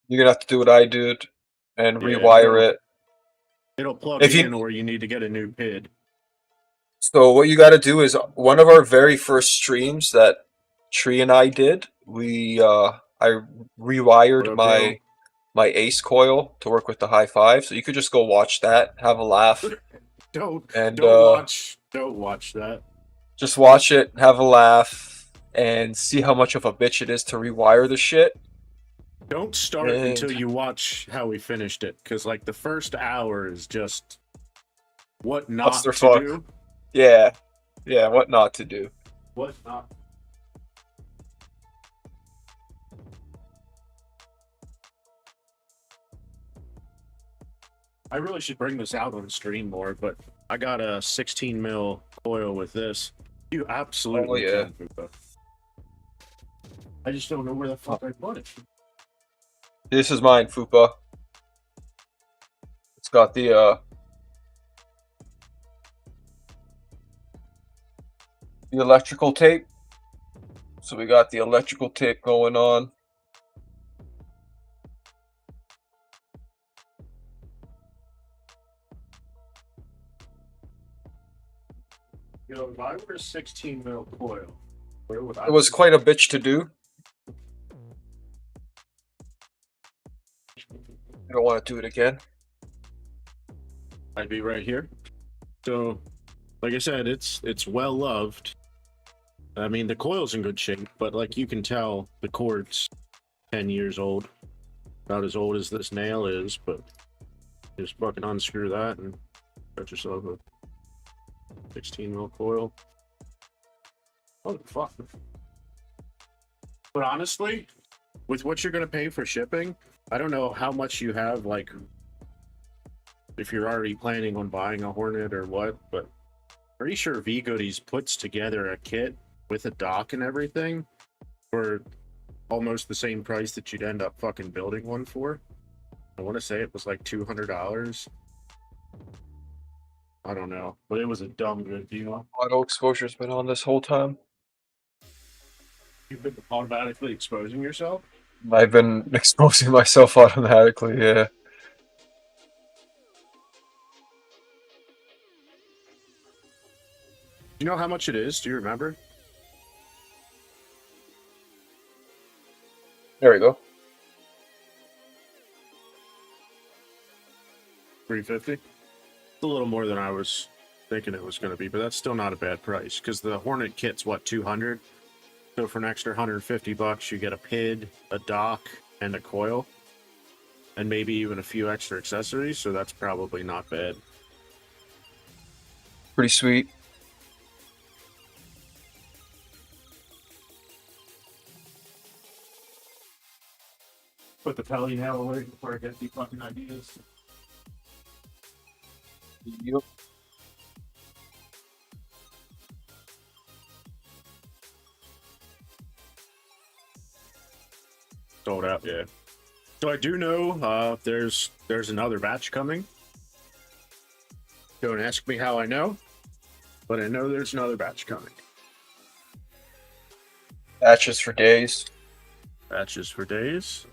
You're gonna have to do what I did and Yeah, rewire it. It'll plug If in, you or you need to get a new pid. So what you got to do is one of our very first streams that Tree and I did. I rewired What up, bro? my Ace coil to work with the high five. So you could just go watch that, have a laugh, and Don't watch that. just watch it, have a laugh, and see how much of a bitch it is to rewire the shit. Don't start until you watch how we finished it, because like the first hour is just what not to Clusterfuck. do. Yeah, what not to do. What not. I really should bring this out on stream more, but I got a 16 mil coil with this. You absolutely can, Fupa. I just don't know where the fuck I put it. This is mine, Fupa. It's got the electrical tape. So we got the electrical tape going on. You know, if I were a 16 mil coil, where would I? It was quite a bitch to do. I don't want to do it again. I'd be right here. So, like I said, it's well loved. I mean, the coil's in good shape, but like you can tell, the cord's 10 years old, about as old as this nail is. But just fucking unscrew that and got yourself a 16 mil coil. Oh fuck! But honestly, with what you're gonna pay for shipping, I don't know how much you have. Like, if you're already planning on buying a Hornet or what, but pretty sure V Goodies puts together a kit with a dock and everything for almost the same price that you'd end up fucking building one for. I want to say it was like $200. I don't know, but it was a dumb good deal. Auto exposure's been on this whole time. You've been automatically exposing yourself? I've been exposing myself automatically, yeah. Do you know how much it is? Do you remember? There we go. $350. It's a little more than I was thinking it was going to be, but that's still not a bad price because the Hornet kit's what, 200. So for an extra $150, you get a PID, a dock, and a coil, and maybe even a few extra accessories. So that's probably not bad. Pretty sweet. Put the Pelly nail away before I get the fucking ideas. Yep. Sold out, yeah. So I do know there's another batch coming. Don't ask me how I know, but I know there's another batch coming. Batches for days. Batches for days.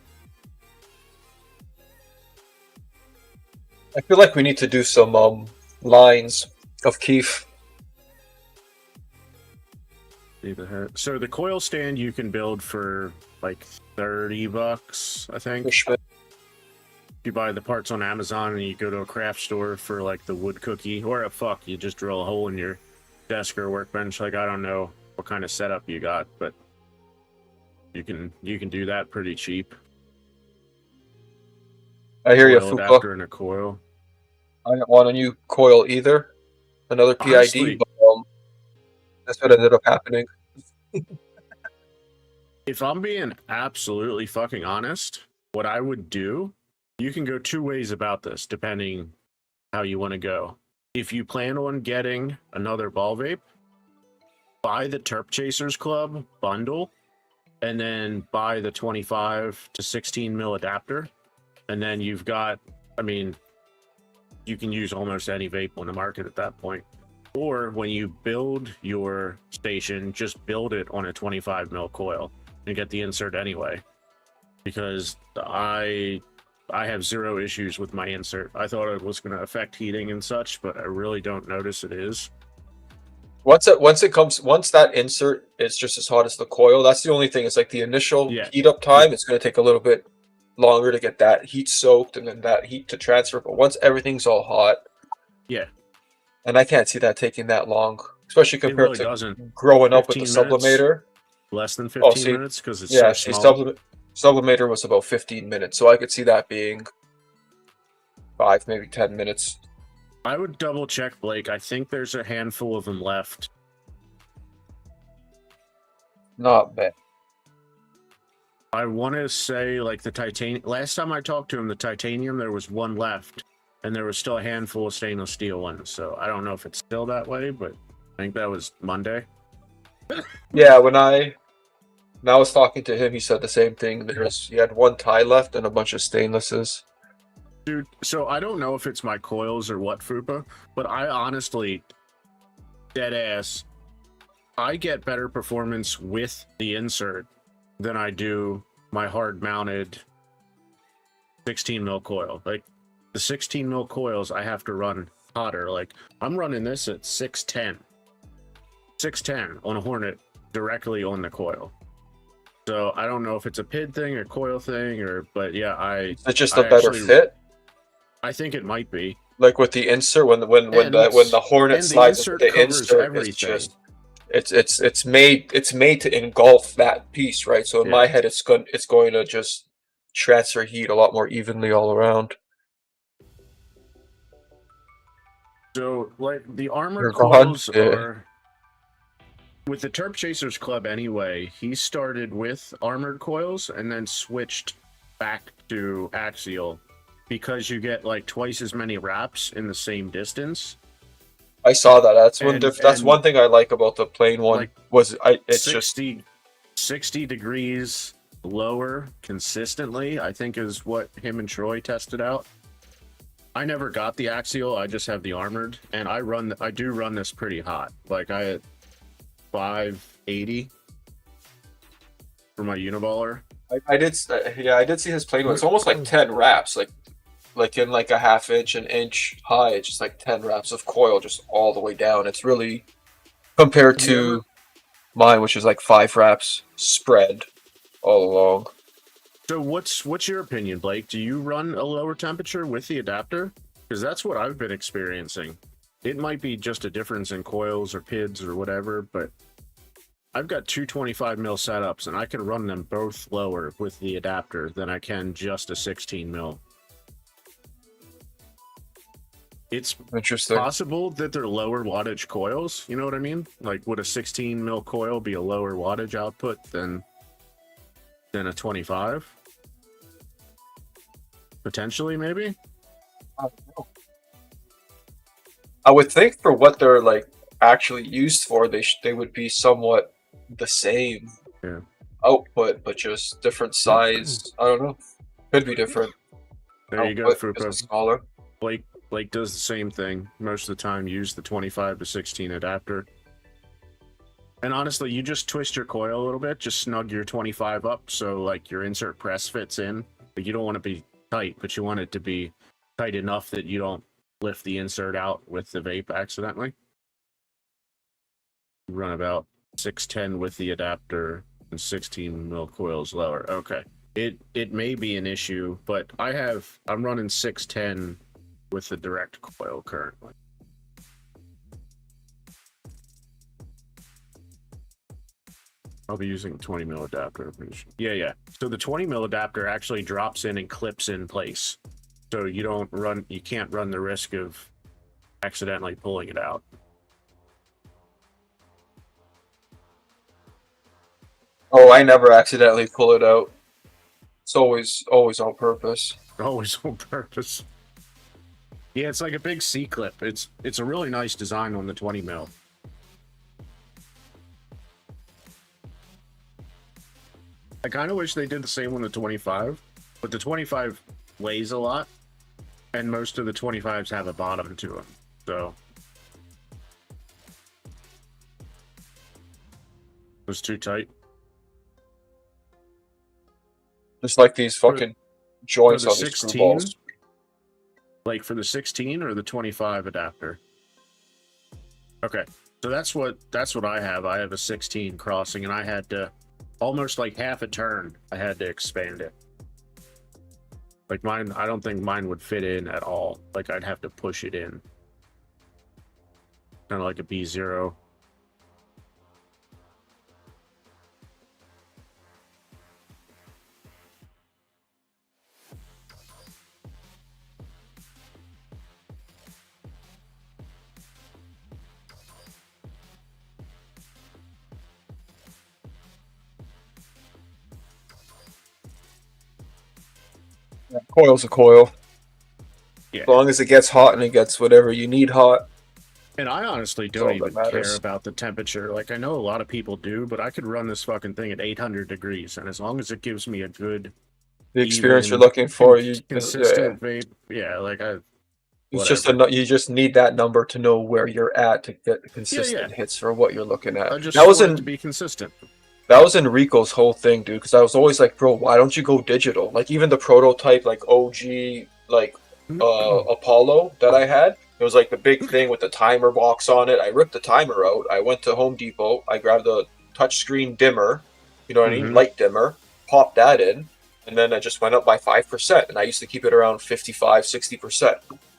I feel like we need to do some lines of Keef. So the coil stand you can build for like $30, I think. You buy the parts on Amazon and you go to a craft store for like the wood cookie, or you just drill a hole in your desk or workbench. Like, I don't know what kind of setup you got, but You can do that pretty cheap. I hear you, Coil Fupa. adapter and a coil. I didn't want a new coil either. Another PID, Honestly, but that's what ended up happening. if I'm being absolutely fucking honest, what I would do, you can go two ways about this, depending how you want to go. If you plan on getting another ball vape, buy the Terp Chasers Club bundle, and then buy the 25 to 16 mil adapter. And then you've got, I mean, you can use almost any vape on the market at that point. Or when you build your station, just build it on a 25 mil coil and get the insert anyway. Because I have zero issues with my insert. I thought it was going to affect heating and such, but I really don't notice it is. Once that insert is just as hot as the coil, that's the only thing. It's like the initial heat up time. It's going to take a little bit longer to get that heat soaked and then that heat to transfer. But once everything's all hot, yeah, and I can't see that taking that long, especially compared to growing up with the sublimator. Less than 15 minutes because it's so small. Sublimator was about 15 minutes, so I could see that being 5, maybe 10 minutes. I would double check, Blake. I think there's a handful of them left. Not bad. I want to say, like, the titanium. Last time I talked to him, the titanium, there was one left, and there was still a handful of stainless steel ones. So I don't know if it's still that way, but I think that was Monday. Yeah, when I was talking to him, he said the same thing. He had one tie left and a bunch of stainlesses. Dude, so I don't know if it's my coils or what, Fupa, but I honestly, dead ass, I get better performance with the insert than I do my hard mounted 16 mil coil. Like the 16 mil coils, I have to run hotter. Like I'm running this at 610 on a Hornet directly on the coil. So I don't know if it's a PID thing or coil thing but yeah, Is it just a better fit? I think it might be. Like with the insert, when the Hornet slides into the insert, it's made to engulf that piece, right? So in my head, it's going to just transfer heat a lot more evenly all around. So like the armored coils are with the Terp Chasers Club anyway. He started with armored coils and then switched back to axial. Because you get like twice as many wraps in the same distance. I saw that. That's one thing I like about the plain one. Like it's 60 degrees lower consistently, I think is what him and Troy tested out. I never got the axial, I just have the armored, and I do run this pretty hot. Like I had 580 for my uniballer. I did see his plain one. It's almost like 10 wraps, like in like a an inch high. It's just like 10 wraps of coil just all the way down. It's really compared to mine, which is like 5 wraps spread all along. So what's your opinion, Blake? Do you run a lower temperature with the adapter? Because that's what I've been experiencing. It might be just a difference in coils or PIDs or whatever, but I've got two 25 mil setups and I can run them both lower with the adapter than I can just a 16 mil. It's interesting. Possible that they're lower wattage coils. You know what I mean? Like, would a 16 mil coil be a lower wattage output than a 25? Potentially, maybe. I don't know. I would think for what they're like actually used for, they would be somewhat the same output, but just different size. I don't know. Could be different. There you go, Fupa. Smaller. Blake does the same thing most of the time. Use the 25 to 16 adapter. And honestly, you just twist your coil a little bit. Just snug your 25 up so like your insert press fits in. But you don't want to be tight, but you want it to be tight enough that you don't lift the insert out with the vape accidentally. Run about 610 with the adapter and 16 mil coils lower. Okay. It may be an issue, but I'm running 610 with the direct coil currently. I'll be using 20 mil adapter. Yeah. So the 20 mil adapter actually drops in and clips in place. So you can't run the risk of accidentally pulling it out. Oh, I never accidentally pull it out. It's always on purpose. Always on purpose. Yeah, it's like a big C-clip. It's a really nice design on the 20 mil. I kind of wish they did the same on the 25, but the 25 weighs a lot, and most of the 25s have a bottom to them, so... It was too tight. Just like these fucking joints the on these 16? screw balls. Like for the 16 or the 25 adapter? Okay, so that's what I have. I have a 16 crossing, and I had to almost like half a turn. I had to expand it. Like mine, I don't think mine would fit in at all. Like I'd have to push it in. Kind of like a B0. Yeah, coil's a coil. Yeah. As long as it gets hot and it gets whatever you need hot. And I honestly That's all don't that even care matters. about the temperature. Like I know a lot of people do, but I could run this fucking thing at 800 degrees, and as long as it gives me a good, The experience even, you're looking for, you consistent vape, yeah, like it's just whatever. you just need that number to know where you're at to get consistent Yeah. hits for what you're looking at. I just That was want it in to be consistent. that was in Rico's whole thing, dude. Because I was always like, bro, why don't you go digital? Like even the prototype, like OG, like Apollo that I had. It was like the big thing with the timer box on it. I ripped the timer out. I went to Home Depot. I grabbed a touchscreen dimmer, you know what I mean, light dimmer, popped that in, and then I just went up by 5%. And I used to keep it around 55, 60%.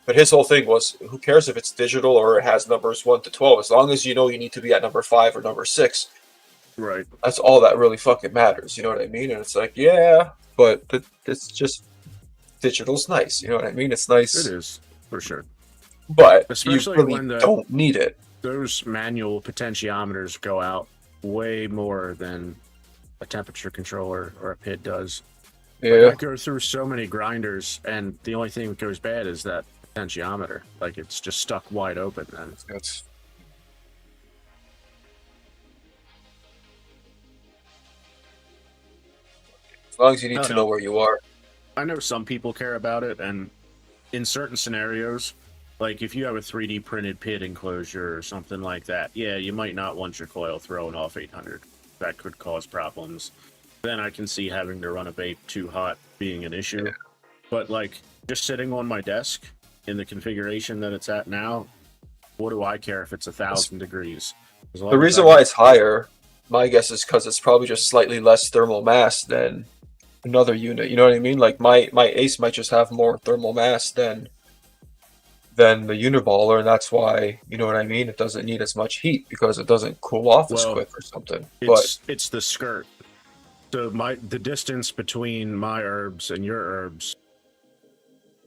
But his whole thing was, who cares if it's digital or it has numbers 1 to 12? As long as you know you need to be at number 5 or number 6, Right. that's all that really fucking matters. You know what I mean? And it's like, yeah, but it's just digital's nice. You know what I mean? It's nice. It is, for sure. But especially you really when don't need it. Those manual potentiometers go out way more than a temperature controller or a PID does. Yeah. Like I go through so many grinders, and the only thing that goes bad is that potentiometer. Like it's just stuck wide open then. That's as long as you need to know where you are. I know some people care about it, and in certain scenarios, like if you have a 3D printed PID enclosure or something like that, yeah, you might not want your coil thrown off 800. That could cause problems. Then I can see having to run a vape too hot being an issue. Yeah. But like just sitting on my desk in the configuration that it's at now, what do I care if it's 1,000 degrees? The reason why it's higher, my guess, is because it's probably just slightly less thermal mass than another unit. You know what I mean? Like my Ace might just have more thermal mass than the Uniballer, and that's why, you know what I mean, it doesn't need as much heat because it doesn't cool off as quick or something. It's the skirt. So the distance between my herbs and your herbs,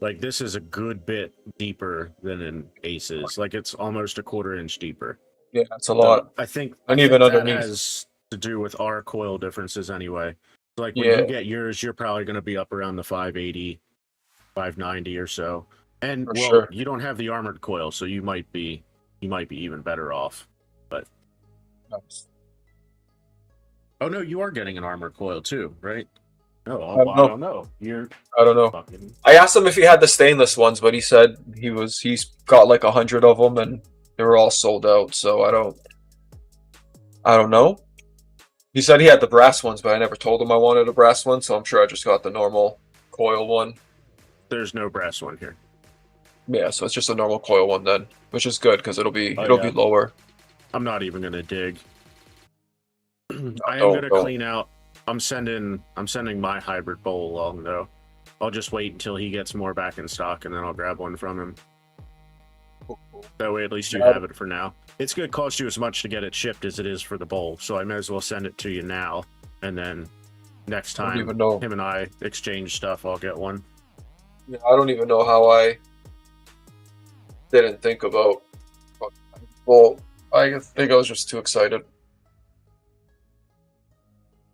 like this is a good bit deeper than an Ace's. Like it's almost a 1/4 inch deeper. Yeah, it's a lot. I think even that underneath has to do with our coil differences anyway. Like when you get yours, you're probably going to be up around the 580, 590 or so. And sure. You don't have the armored coil, so you might be even better off. But oh no, you are getting an armored coil too, right? Oh, I don't know. I don't know. I asked him if he had the stainless ones, but he said he's got like 100 of them and they were all sold out. So I don't know. He said he had the brass ones, but I never told him I wanted a brass one, so I'm sure I just got the normal coil one. There's no brass one here. Yeah, so it's just a normal coil one then, which is good because it'll be lower. I'm not even gonna dig. I am gonna clean out. I'm sending my hybrid bowl along though. I'll just wait until he gets more back in stock, and then I'll grab one from him. That way, at least you Yeah. have it for now. It's going to cost you as much to get it shipped as it is for the bowl, so I may as well send it to you now, and then next I don't time even know. him and I exchange stuff, I'll get one. Yeah, I don't even know how I didn't think about. Well, I think I was just too excited.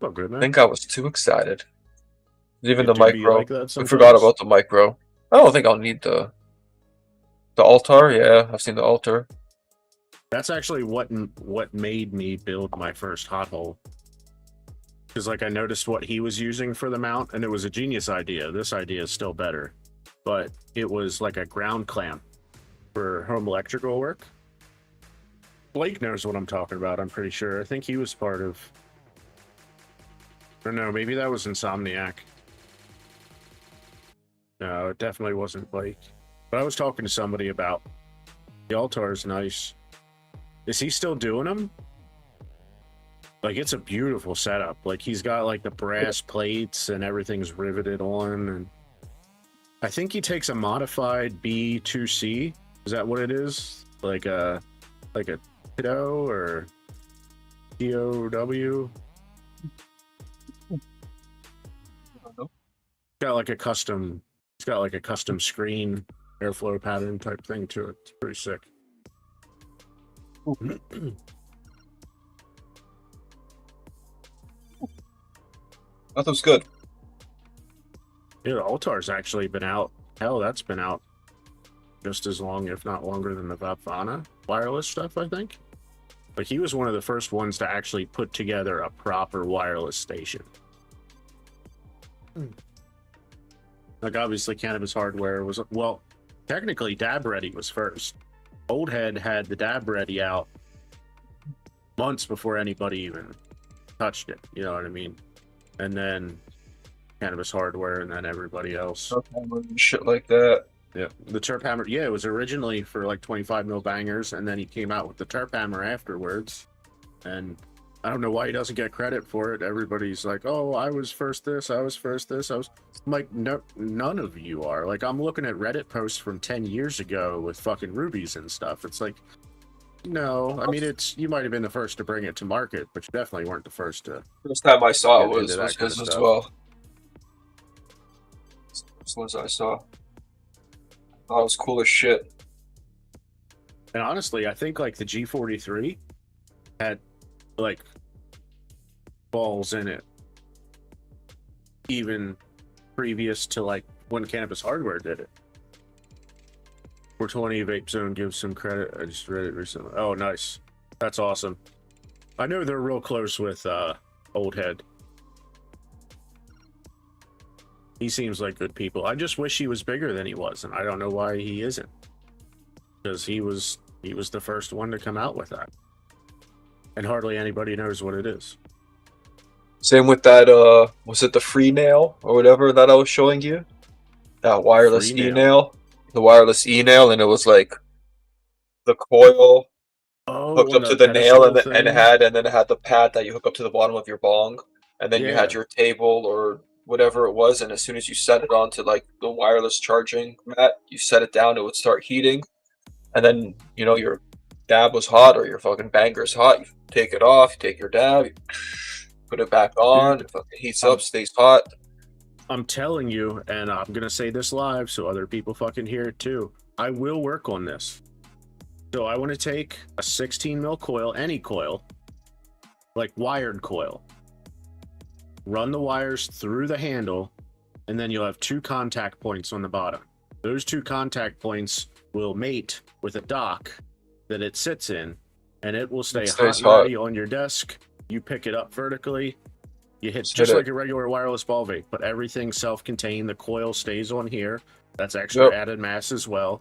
Oh, good I man. think I was too excited. Even It the do be micro. like that I sometimes. forgot about the micro. I don't think I'll need the altar. Yeah, I've seen the altar. That's actually what made me build my first hot hole. Because like I noticed what he was using for the mount, and it was a genius idea. This idea is still better, but it was like a ground clamp for home electrical work. Blake knows what I'm talking about. I'm pretty sure. I think he was part of. Or no, maybe that was Insomniac. No, it definitely wasn't Blake. But I was talking to somebody about the altar is nice. Is he still doing them? Like, it's a beautiful setup. Like, he's got like the brass plates and everything's riveted on. And I think he takes a modified B2C. Is that what it is? Like a Kiddo or DOW? Got like a custom. It's got like a custom screen airflow pattern type thing to it. It's pretty sick. That was good. Yeah, the altar's actually been out. Hell, that's been out just as long, if not longer, than the Vapvana wireless stuff, I think. But he was one of the first ones to actually put together a proper wireless station. Like, obviously, Cannabis Hardware was, well, technically, Dab Ready was first. Old Head had the Dab Ready out months before anybody even touched it, you know what I mean? And then Cannabis Hardware, and then everybody else. Shit like that. Yeah, the Terp Hammer. Yeah, it was originally for like 25 mil bangers, and then he came out with the Terp Hammer afterwards. And I don't know why he doesn't get credit for it. Everybody's like, "Oh, I was first this. I was first this. I was." I'm like, no, none of you are. Like, I'm looking at Reddit posts from 10 years ago with fucking rubies and stuff. It's like, no, I mean, it's you might have been the first to bring it to market, but you definitely weren't the first to. First time I saw it Get was into that kind his of as stuff. well. First ones I saw. Thought it was cool as shit. And honestly, I think like the G43 had like balls in it, even previous to like when Cannabis Hardware did it. 420 Vape Zone gives some credit. I just read it recently. Oh, nice. That's awesome. I know they're real close with Old Head. He seems like good people. I just wish he was bigger than he was, and I don't know why he isn't. Because he was the first one to come out with that. And hardly anybody knows what it is. Same with that, was it the free nail or whatever that I was showing you? That wireless Free nail. e-nail? The wireless e-nail, and it was like the coil Oh, hooked on up to the the nail, and, pedestal and it thing? had the pad that you hook up to the bottom of your bong, and then you had Yeah. your table or whatever it was, and as soon as you set it onto like the wireless charging mat, you set it down, it would start heating, and then you know your dab was hot or your fucking banger's hot, you take it off, you take your dab, you put it back on, Dude, it fucking heats up, stays hot. I'm telling you, and I'm gonna say this live so other people fucking hear it too. I will work on this. So I want to take a 16 mil coil, any coil, like wired coil, run the wires through the handle, and then you'll have 2 contact points on the bottom. Those 2 contact points will mate with a dock that it sits in, and it will stay hot and ready on your desk. You pick it up vertically. You hit just like a regular wireless ball vape, but everything self-contained. The coil stays on here. That's extra added mass as well.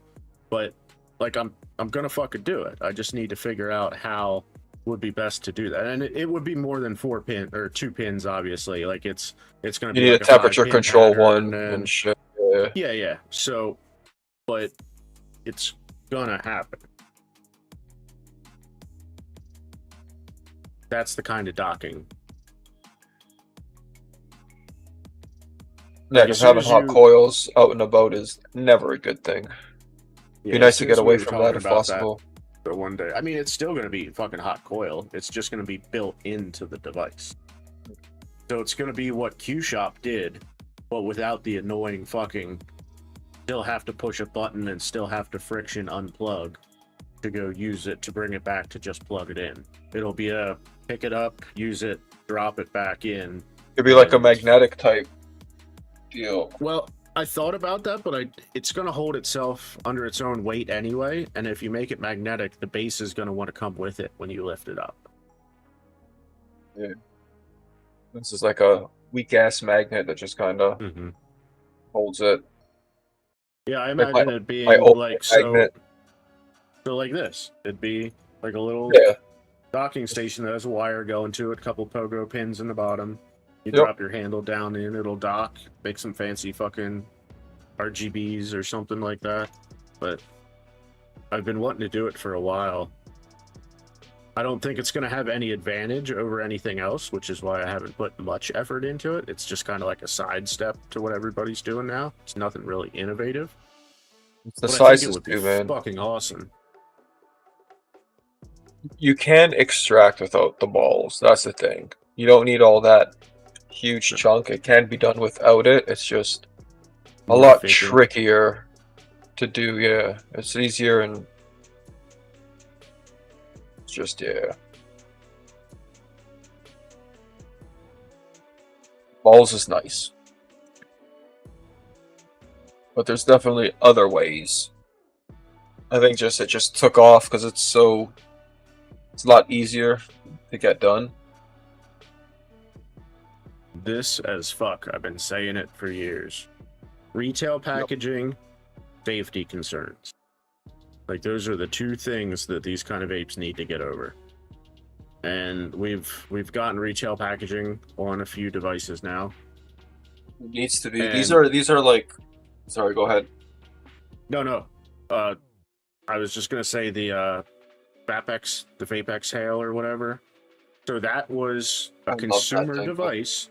But like I'm gonna fucking do it. I just need to figure out how would be best to do that, and it would be more than 4 pin or 2 pins, obviously. Like it's gonna be You need like a temperature 5-pin control pattern one and shit. Yeah. yeah. So, but it's gonna happen. That's the kind of docking. Yeah, As because soon having as hot you- coils out and about is never a good thing. Be nice to since get we away were from talking that if about that possible. for one day. I mean, it's still going to be fucking hot coil. It's just going to be built into the device. So it's going to be what QShop did, but without the annoying fucking still have to push a button and still have to friction unplug to go use it to bring it back to just plug it in. It'll be a pick it up, use it, drop it back in. It'd be like a and- magnetic type deal. Well, I thought about that, but it's going to hold itself under its own weight anyway. And if you make it magnetic, the base is going to want to come with it when you lift it up. This is like a weak ass magnet that just kind of Mm-hmm. holds it. Yeah, I Like imagine it being my old like so. magnet. So like this, it'd be like a little Yeah. docking station that has a wire going to it, a couple pogo pins in the bottom. You Yep. drop your handle down in, it'll dock, make some fancy fucking RGBs or something like that. But I've been wanting to do it for a while. I don't think it's going to have any advantage over anything else, which is why I haven't put much effort into it. It's just kind of like a sidestep to what everybody's doing now. It's nothing really innovative. It's the But I think it sizes would be too, man. fucking awesome. You can extract without the balls. That's the thing. You don't need all that huge chunk. It can be done without it. It's just a More lot efficient. trickier to do. Yeah, it's easier and it's just balls is nice, but there's definitely other ways. I think it just took off because it's a lot easier to get done. This as fuck. I've been saying it for years. Retail packaging, safety concerns. Like those are the two things that these kind of apes need to get over. And we've gotten retail packaging on a few devices now. It needs to be. And- These are like. Sorry, go ahead. No. I was just gonna say the Vapex, the Vapex Hail or whatever. So that was I a love that consumer thing. device.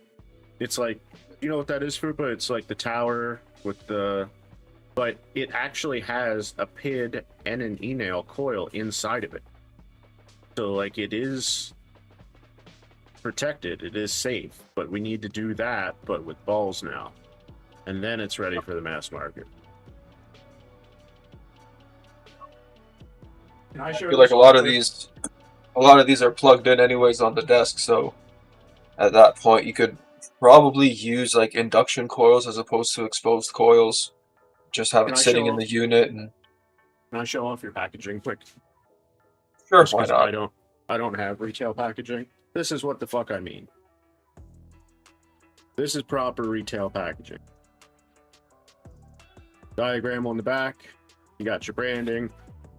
It's like, you know what that is, Fupa? It's like the tower with the, but it actually has a PID and an e-nail coil inside of it. So like it is protected, it is safe, but we need to do that, but with balls now. And then it's ready for the mass market. I feel like a lot of these are plugged in anyways on the desk, so at that point you could probably use like induction coils as opposed to exposed coils. Just have Can it I sitting show in the off? unit and Can I show off your packaging quick? sure, Just why 'cause not? I don't have retail packaging. This is what the fuck I mean. This is proper retail packaging. Diagram on the back. You got your branding.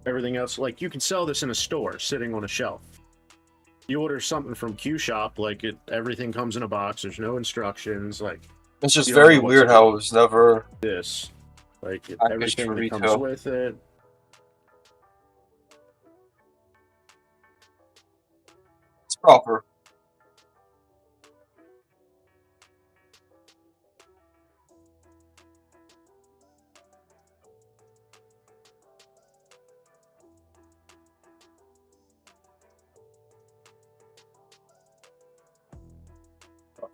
Everything else, like you can sell this in a store sitting on a shelf. You order something from QShop, like everything comes in a box. There's no instructions. Like It's just you don't very know what's weird in how it was never this, like Packaged everything for that comes retail. with it. it's proper.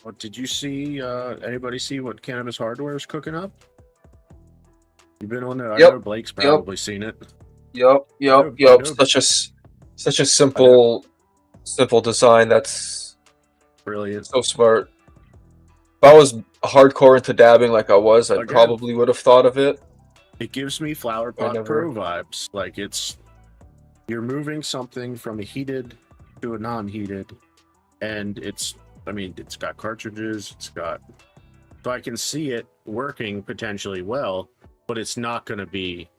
What did you see? Anybody see what Cannabis Hardware is cooking up? You've been on there. I Yep. know Blake's probably seen it. Yep. know. Such a simple design that's Brilliant. so smart. If I was hardcore into dabbing like I was, I Again. probably would have thought of it. It gives me Flower Pot never- Pro vibes. Like you're moving something from a heated to a non-heated, and it's got cartridges. So I can see it working potentially well, but it's not going to be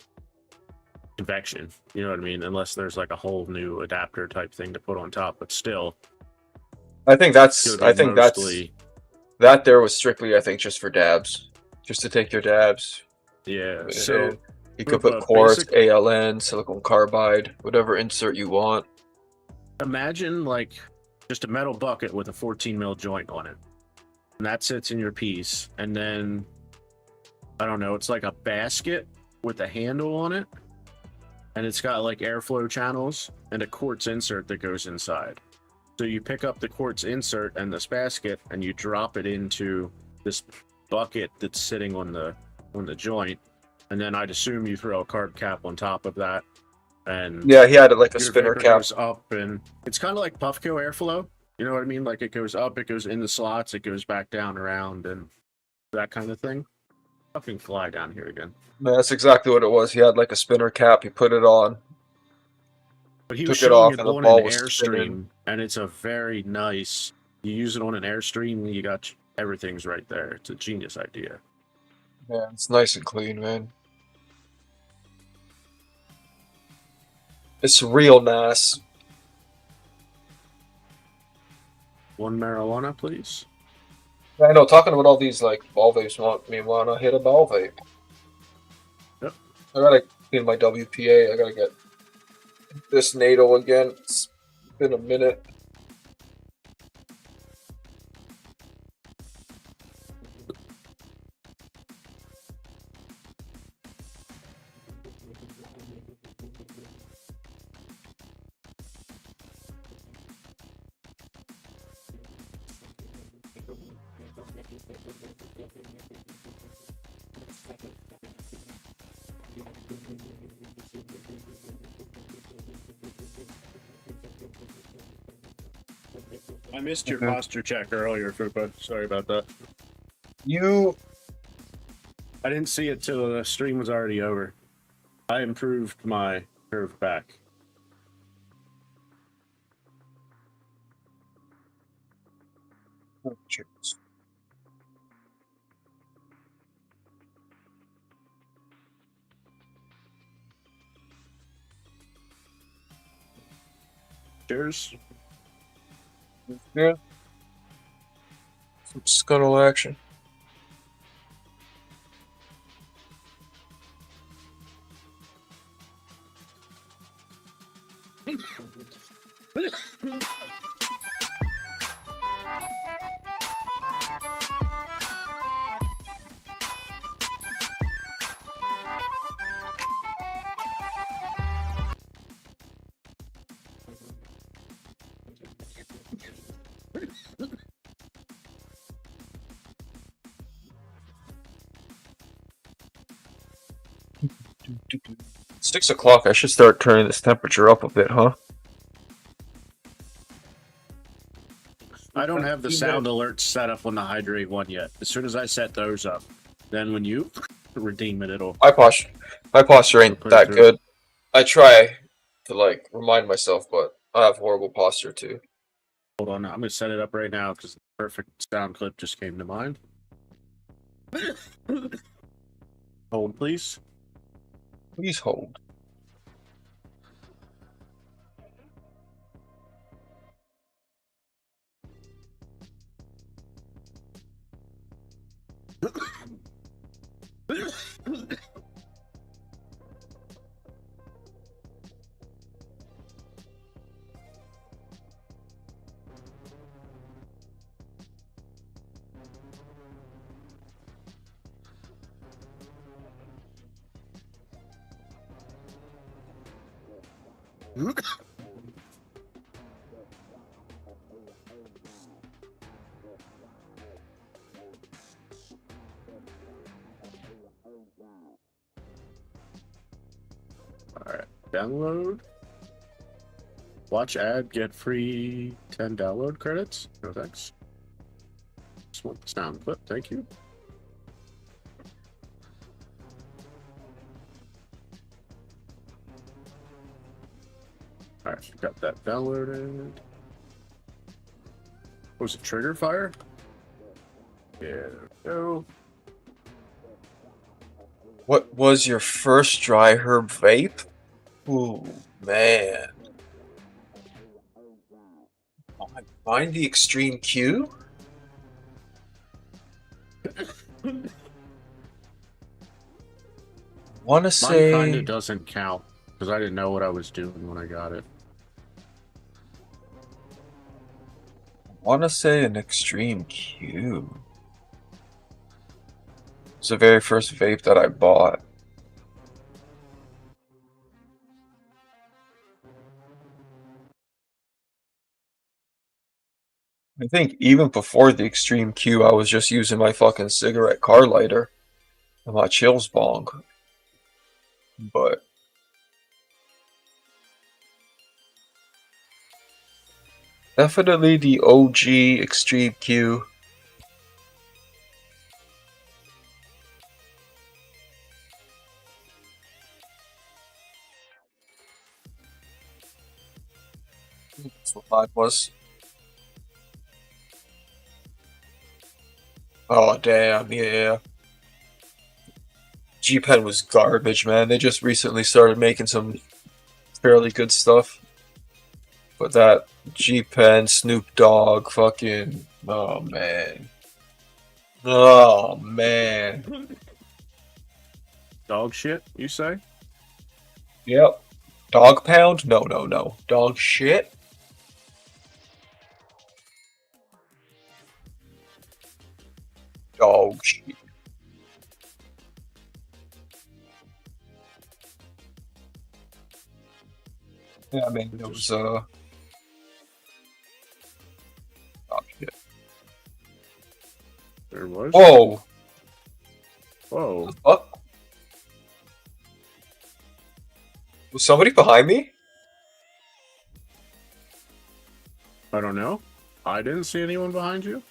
convection. You know what I mean? Unless there's like a whole new adapter type thing to put on top, but still, I think it's gonna be that's mostly, that there was strictly, I think, just for dabs, just to take your dabs. yeah. And So you could with put a quartz, basic- ALN, silicon carbide, whatever insert you want. imagine like just a metal bucket with a 14 mil joint on it, and that sits in your piece, and then I don't know, it's like a basket with a handle on it, and it's got like airflow channels and a quartz insert that goes inside. So you pick up the quartz insert and this basket, and you drop it into this bucket that's sitting on the joint, and then I'd assume you throw a carb cap on top of that, and Yeah, he had it like a your spinner vapor cap. goes up, and it's kind of like Puffco airflow. You know what I mean? Like it goes up, it goes in the slots, it goes back down around, and that kind of thing. Fucking fly down here again. Man, that's exactly what it was. He had like a spinner cap. He put it on, But he was took it showing off, it and the on ball an was spinning. Airstream, and it's a very nice. You use it on an Airstream, you got everything's right there. It's a genius idea. Man, it's nice and clean, man. It's real nice. One marijuana, please. I know, talking about all these like ball vapes want me wanna hit a ball vape. Yep. I gotta clean my WPA. I gotta get this NATO again. It's been a minute. I missed your posture check earlier, Fupa. Sorry about that. I didn't see it till the stream was already over. I improved my curve back. Cheers. Cheers. Yeah. Some scuttle action. It's 6 o'clock. I should start turning this temperature up a bit, huh? I don't have the sound alerts set up on the hydrate one yet. As soon as I set those up, then when you redeem it, it'll. My posture ain't Put it that through. good. I try to like remind myself, but I have horrible posture too. Hold on, I'm gonna set it up right now because the perfect sound clip just came to mind. Hold, please. Please hold. Alright, download. Watch ad, get free 10 download credits. No thanks. Just want the sound clip, thank you. Alright, got that downloaded. Was it trigger fire? Yeah, there we go. What was your first dry herb vape? Ooh, man. Find the extreme Q? Wanna Mine kind say of doesn't count because I didn't know what I was doing when I got it. an extreme Q. It's the very first vape that I bought. I think even before the extreme Q, I was just using my fucking cigarette car lighter and my chills bong. But definitely the OG extreme Q. That's what mine was. Oh damn, yeah. G-Pen was garbage, man. They just recently started making some fairly good stuff. But that G-Pen, Snoop Dogg, fucking... Oh, man. Oh, man. Dog shit, you say? Yep. Dog pound? No, no, no. Dog shit? Dog shit. Yeah, man, it was, dog shit. There was. Whoa! Whoa. What? Was somebody behind me? I don't know. I didn't see anyone behind you.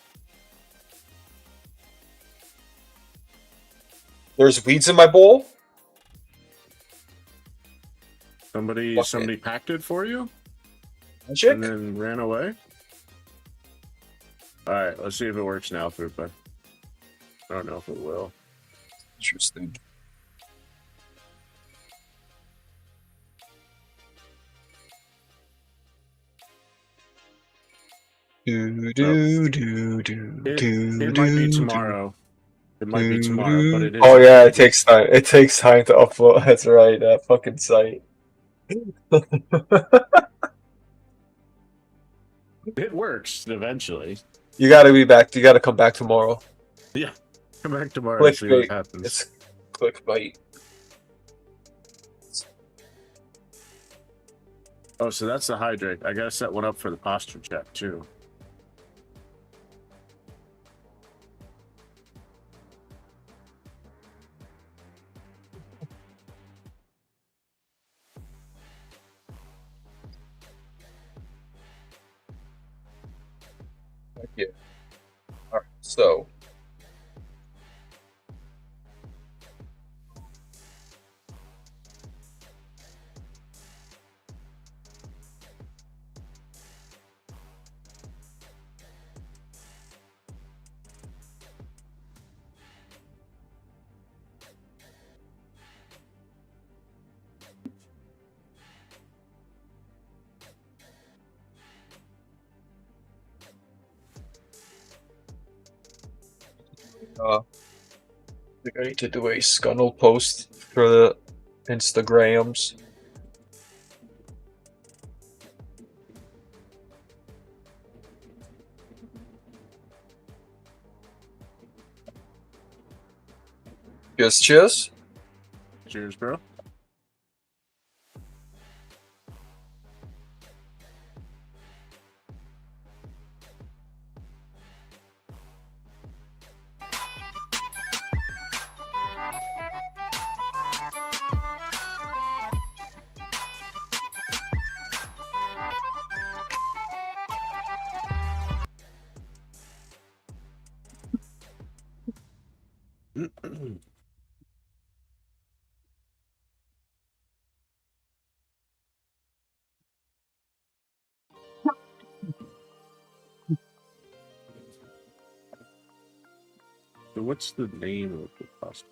There's weeds in my bowl? Somebody Fuck somebody packed it for you Magic? and then ran away. All right, let's see if it works now, Fupa. I don't know if it will. Interesting. Do do do do It do might be do tomorrow. It might be do tomorrow, but do. it is. Oh yeah, it takes time. It takes time to upload. That's right. That fucking site. It works eventually. You gotta be back. You gotta come back tomorrow. Yeah, come back tomorrow and see what Clickbait. happens. It's clickbait. Oh, so that's the hydrate. I gotta set one up for the posture check too. Yeah. All right. So. I think I need to do a scuttle post for the Instagrams. Cheers, cheers. Cheers, bro. So what's the name of the posture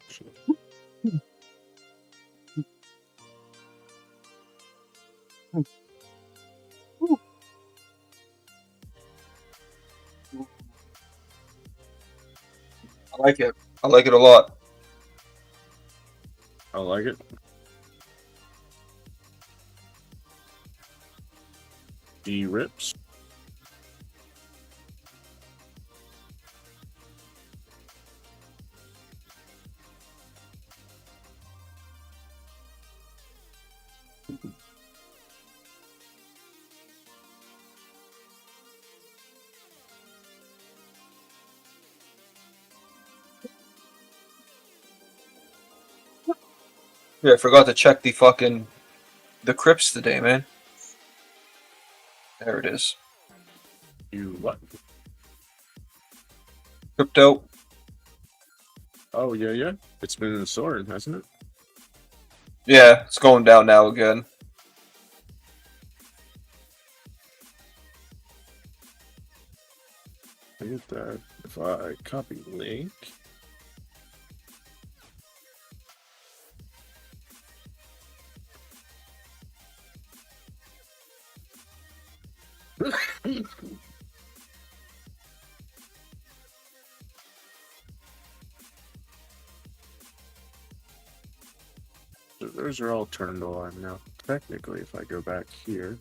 check? I like it. I like it a lot. I like it. D rips. Yeah, I forgot to check the crypts today, man. There it is. You what? Crypto. Oh yeah, yeah. It's been soaring, hasn't it? Yeah, it's going down now again. I get that if I copy link. So those are all turned on now. Technically, if I go back here,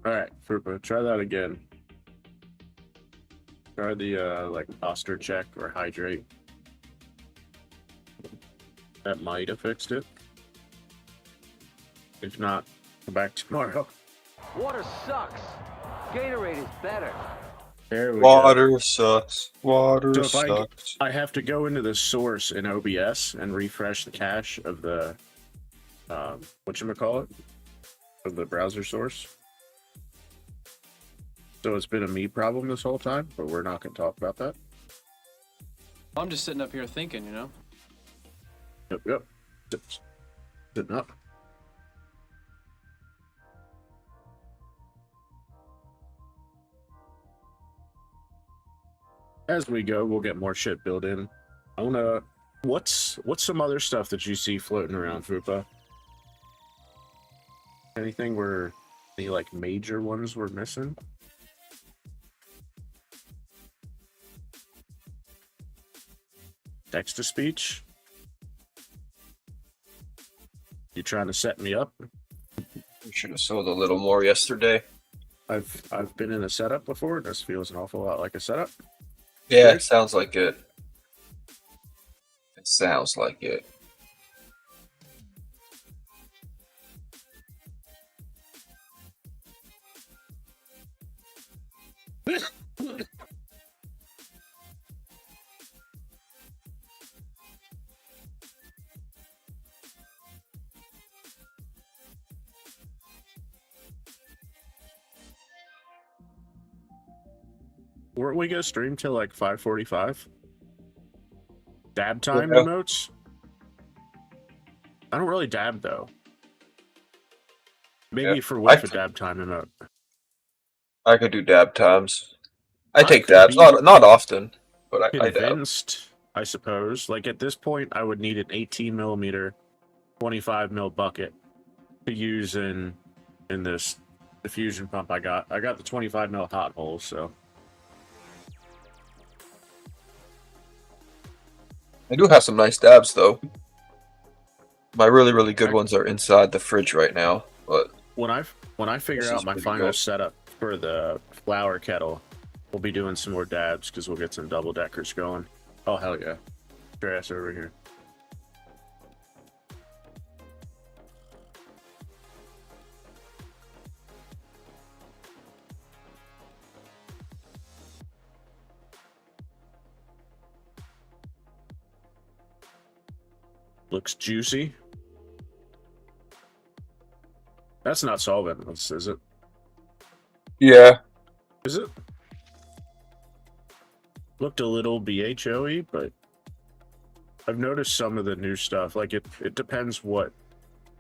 all right, Frupa, try that again. Try the like posture check or hydrate. That might have fixed it. If not, come back tomorrow. Water sucks. Gatorade is better. There we go. Water sucks. Water So if sucks. I have to go into the source in OBS and refresh the cache of the whatchamacallit? Of the browser source. So it's been a me problem this whole time, but we're not going to talk about that. I'm just sitting up here thinking, you know. Yep. Sitting up. As we go, we'll get more shit built in. I wanna. What's some other stuff that you see floating around, Fupa? Anything where any like major ones we're missing? Text to speech? You trying to set me up? We should have sold a little more yesterday. I've been in a setup before. This feels an awful lot like a setup. Yeah, it sounds like it. It sounds like it. Weren't we gonna stream till like 5:45? Dab time Yeah. emotes? I don't really dab though. Maybe Yeah. for with a dab time emote. I could do dab times. I I take could dabs, be not often, but I dab. Convinced, I suppose. Like at this point, I would need an 18 millimeter, 25 mil bucket to use in this diffusion pump I got. I got the 25 mil hot hole, so I do have some nice dabs though. My really good ones are inside the fridge right now, but when I figure This out is my pretty final good. setup for the flour kettle, we'll be doing some more dabs because we'll get some double deckers going. Oh hell yeah! Grass over here. Looks juicy. That's not solventless, is it? yeah, Is it? Looked a little BHO-y, but I've noticed some of the new stuff. Like it depends what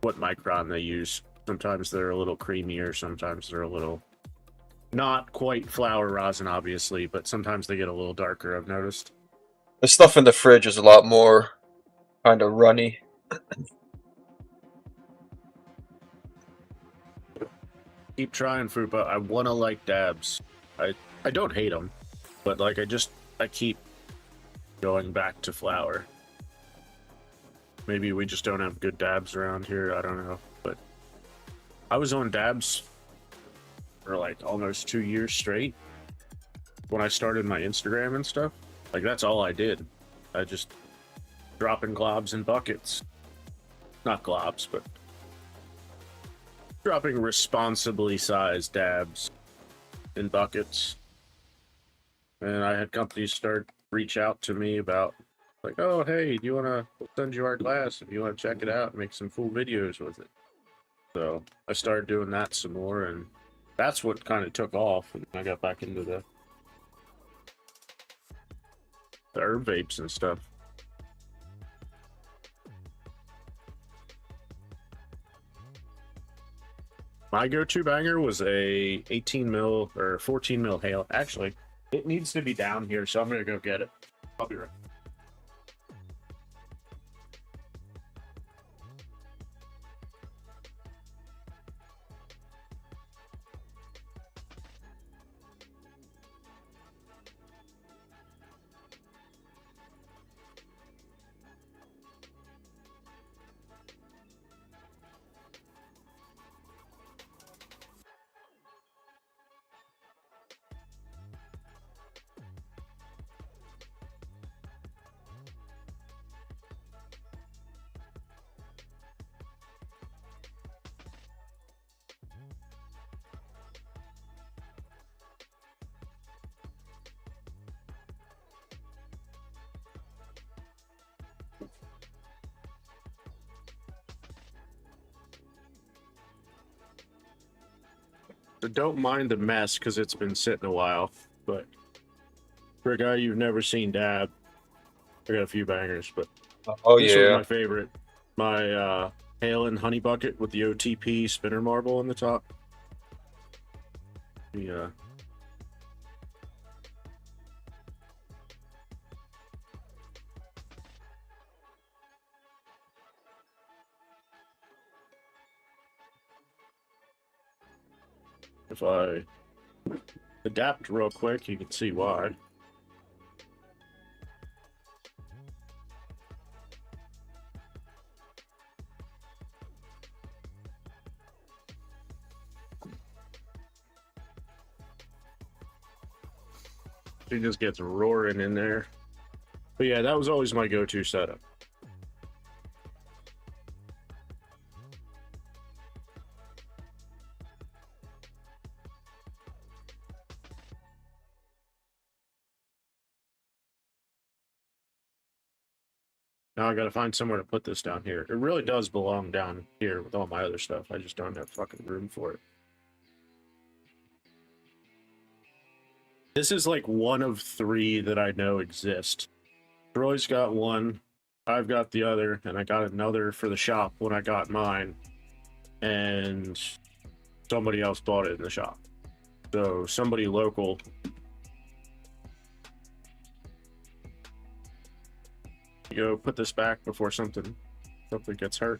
micron they use. Sometimes they're a little creamier, sometimes they're a little not quite flour rosin, obviously, but sometimes they get a little darker, I've noticed. the stuff in the fridge is a lot more kind of runny. Keep trying, Fupa. I want to like dabs. I don't hate them, but like I keep going back to flour. Maybe we just don't have good dabs around here. I don't know. But I was on dabs for like almost 2 years straight when I started my Instagram and stuff. Like, that's all I did. I just dropping globs in buckets. Not globs, but dropping responsibly sized dabs in buckets. And I had companies start reach out to me about like, oh, hey, do you want to send you our glass if you want to check it out and make some cool videos with it? So I started doing that some more, and that's what kind of took off. And I got back into the herb vapes and stuff. My go-to banger was a 18 mil or 14 mil hail. Actually, it needs to be down here, so I'm gonna go get it. I'll be right. So don't mind the mess because it's been sitting a while. But for a guy you've never seen dab, I got a few bangers. But Oh this was yeah. my favorite. My hail and honey bucket with the OTP spinner marble on the top. Yeah. If I adapt real quick, you can see why. She just gets roaring in there. But yeah, that was always my go-to setup. Now I gotta find somewhere to put this down here. It really does belong down here with all my other stuff. I just don't have fucking room for it. This is like one of 3 that I know exist. Troy's got one, I've got the other, and I got another for the shop when I got mine. And somebody else bought it in the shop. So somebody local. Go put this back before something gets hurt.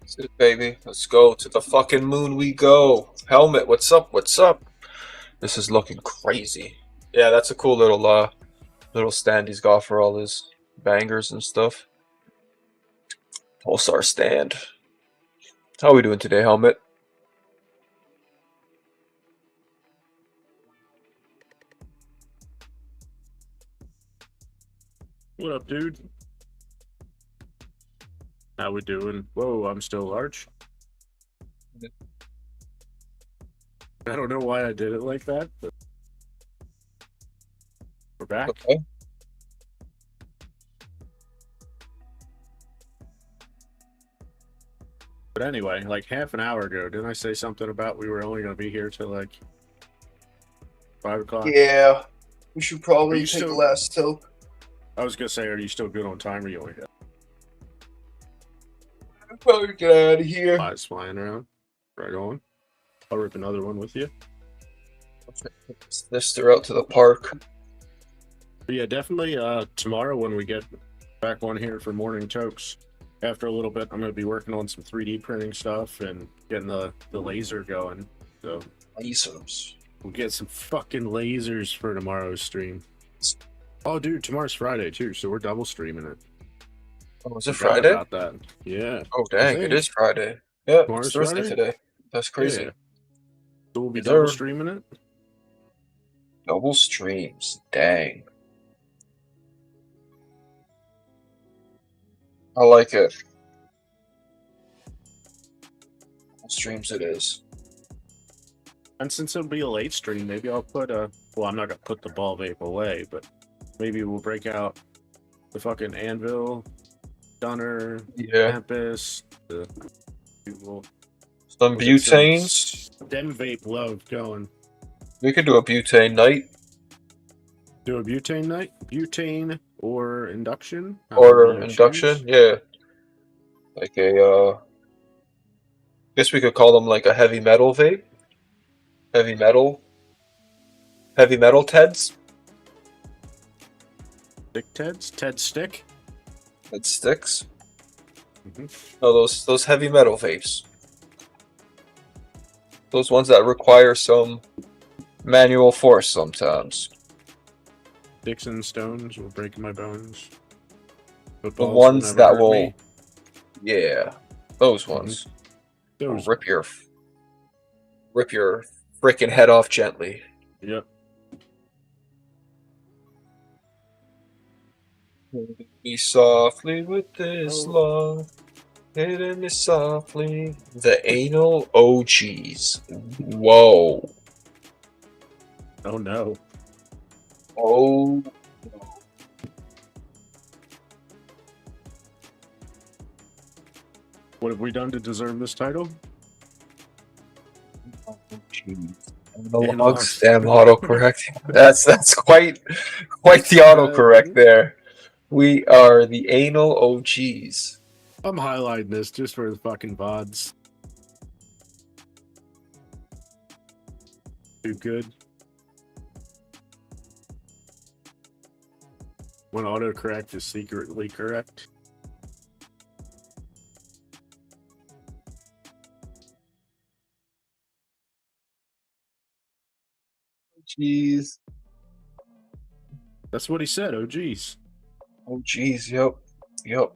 That's it, baby. Let's go to the fucking moon. We go. Helmet, what's up? What's up? This is looking crazy. Yeah, that's a cool little stand he's got for all his bangers and stuff. Pulsar stand. How are we doing today, Helmet? What up, dude? How we doing? Whoa, I'm still large. I don't know why I did it like that, but we're back. Okay. But anyway, like half an hour ago, didn't I say something about we were only going to be here till like 5 o'clock? Yeah. We should probably you take still- the last toke. I was going to say, are you still good on time or you only got Probably get out of here. flies flying around? Right on. I'll rip another one with you. This throughout to the park. But yeah, definitely tomorrow when we get back on here for morning tokes, after a little bit, I'm gonna be working on some 3D printing stuff and getting the laser going. So Lasers. we'll get some fucking lasers for tomorrow's stream. Oh, dude, tomorrow's Friday too, so we're double streaming it. Oh, is it Forgot Friday? about that. Yeah. Oh, I dang, think. it is Friday. Yeah, it's Tomorrow's Thursday Friday? today. That's crazy. Yeah. So we'll be Yes, double sir. streaming it. Double streams. Dang. I like it. Double streams it is. And since it'll be a late stream, maybe I'll put a. Well, I'm not gonna put the ball vape away, but maybe we'll break out the fucking anvil, gunner, Yeah. tempest, the people. Some butanes. Dem vape love going. We could do a butane night. Do a butane night, butane or induction, Or however you induction. choose. Yeah. Like a, guess we could call them like a heavy metal vape. Heavy metal. Heavy metal Teds. Stick Teds, Ted Stick. Ted sticks. Mhm. No, those heavy metal vapes. Those ones that require some manual force sometimes. Sticks and stones will break my bones. The Footballs ones never that hurt will, me. yeah, those ones. Will Those. rip your freaking head off gently. Yep. Me softly with this Oh. love, hitting me softly. The anal OGs. Whoa. Oh no. Oh. What have we done to deserve this title? Analogs, damn autocorrect. That's quite the autocorrect there. We are the anal OGs. I'm highlighting this just for the fucking VODs. Too good. When autocorrect is secretly correct. Jeez. That's what he said. Oh geez. Oh jeez, yep. Yep.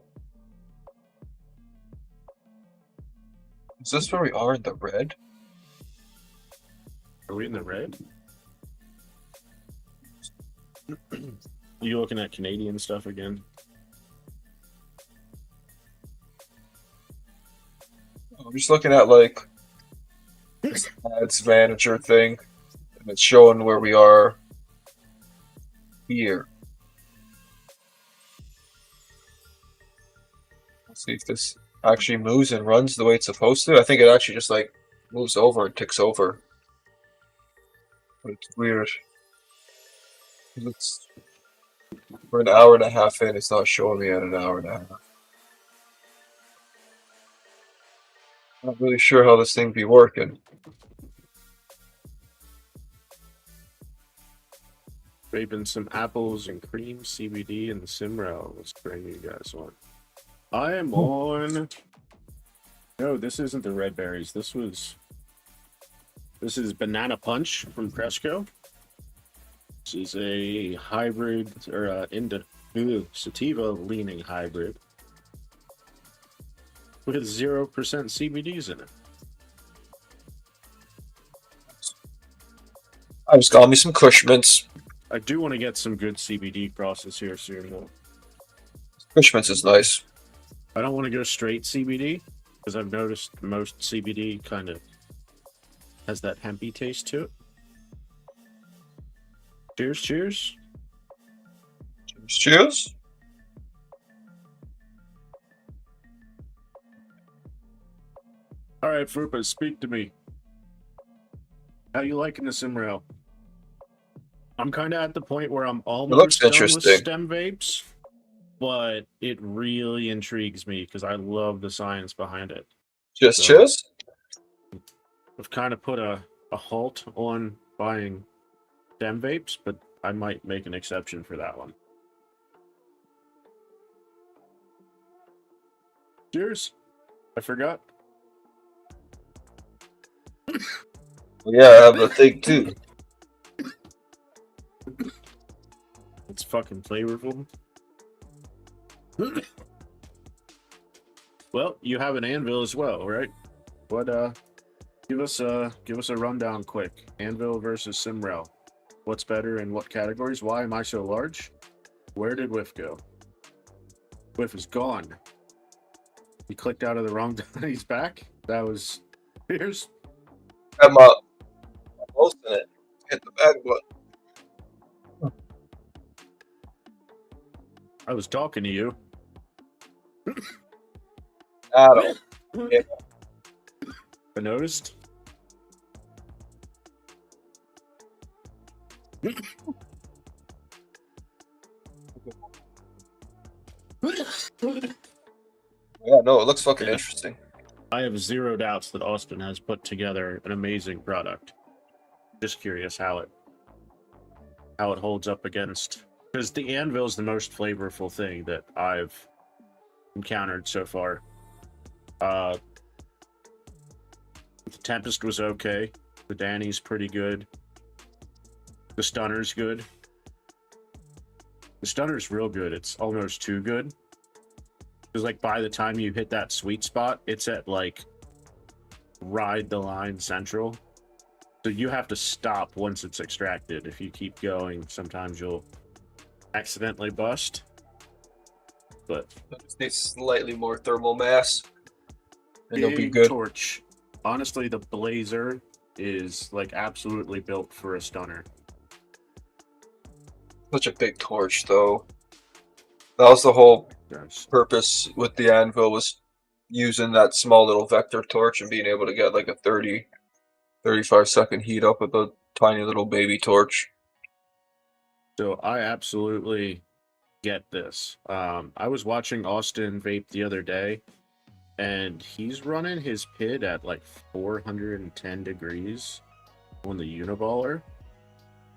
Is this where we are in the red? Are we in the red? You looking at Canadian stuff again? I'm just looking at like this ads manager thing, and it's showing where we are here. Let's see if this actually moves and runs the way it's supposed to. I think it actually just like moves over and ticks over. But it's weird. It's, we're an hour and a half in, it's not showing me at an hour and a half. Not really sure how this thing be working. Vaping some apples and cream, CBD, and the Simrel. Let's bring you guys on. I am on. No, this isn't the red berries. This is Banana Punch from Cresco. This is a hybrid or sativa leaning hybrid with 0% CBDs in it. I just got me some Cushmans. I do want to get some good CBD crosses here soon, though. Cushmans is nice. I don't want to go straight CBD because I've noticed most CBD kind of has that hempy taste to it. Cheers, cheers. Cheers. All right, Frupa, speak to me. How you liking the Simrail? I'm kind of at the point where I'm almost done with interesting. stem vapes, but it really intrigues me because I love the science behind it. Just So- cheers. I've kind of put a halt on buying stem vapes, but I might make an exception for that one. Cheers. I forgot. Yeah, I have a thing too. It's fucking flavorful. Well, you have an anvil as well, right? What give us a rundown quick. Anvil versus Simrel. What's better in what categories? Why am I so large? Where did Whiff go? Whiff is gone. He clicked out of the wrong he's back. That was here's I'm hosting it. Hit the back button. I was talking to you. Adam. Yeah. I noticed. Yeah, no, it looks fucking Yeah. interesting. I have zero doubts that Austin has put together an amazing product. Just curious how it holds up against, because the anvil is the most flavorful thing that I've encountered so far. The Tempest was okay. The Danny's pretty good. The Stunner's good. The Stunner's real good. It's almost too good. Because, like, by the time you hit that sweet spot, it's at, like, ride the line central. So you have to stop once it's extracted. If you keep going, sometimes you'll accidentally bust. But Just need slightly more thermal mass, and it'll be big good. torch. Honestly, the Blazer is, like, absolutely built for a Stunner. Such a big torch, though. That was the whole Yes. purpose with the anvil, was using that small little vector torch and being able to get like a 35-second heat up with a tiny little baby torch. So I absolutely get this. I was watching Austin vape the other day, and he's running his PID at like 410 degrees on the Uniballer.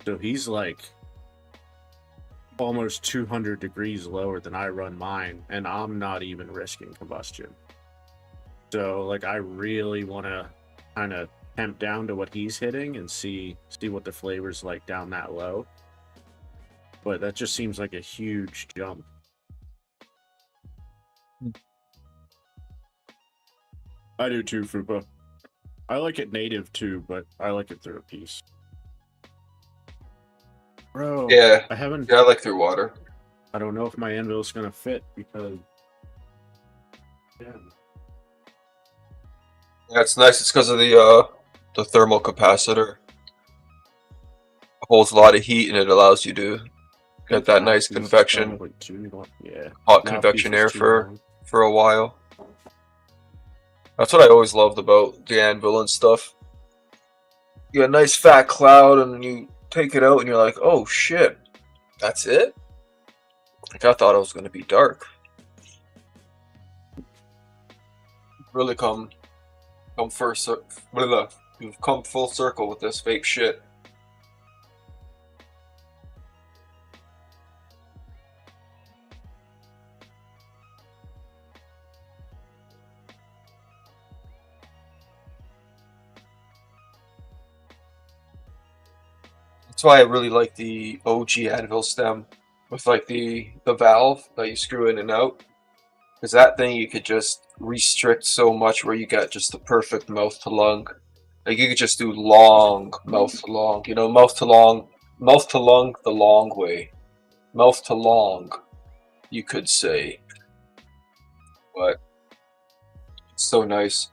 So he's like almost 200 degrees lower than I run mine, and I'm not even risking combustion. So, like, I really want to kind of temp down to what he's hitting and see what the flavor's like down that low. But that just seems like a huge jump. I do too, Fupa. I like it native too, but I like it through a piece. Bro, Yeah, I haven't. yeah, I like through water. I don't know if my anvil's gonna fit because. Yeah. Yeah, it's nice. It's because of the thermal capacitor. It holds a lot of heat, and it allows you to get that nice convection, Yeah. hot Mouthpiece convection is air too for long. a while. That's what I always loved about the anvil and stuff. You get a nice fat cloud, and then you take it out, and you're like, "Oh shit, that's it." Like, I thought it was gonna be dark. Really you've come full circle with this vape shit. That's why I really like the OG anvil stem with like the valve that you screw in and out. Because that thing you could just restrict so much where you get just the perfect mouth to lung. Like you could just do long mouth to lung. You know, mouth to lung the long way. Mouth to long, you could say. But it's so nice.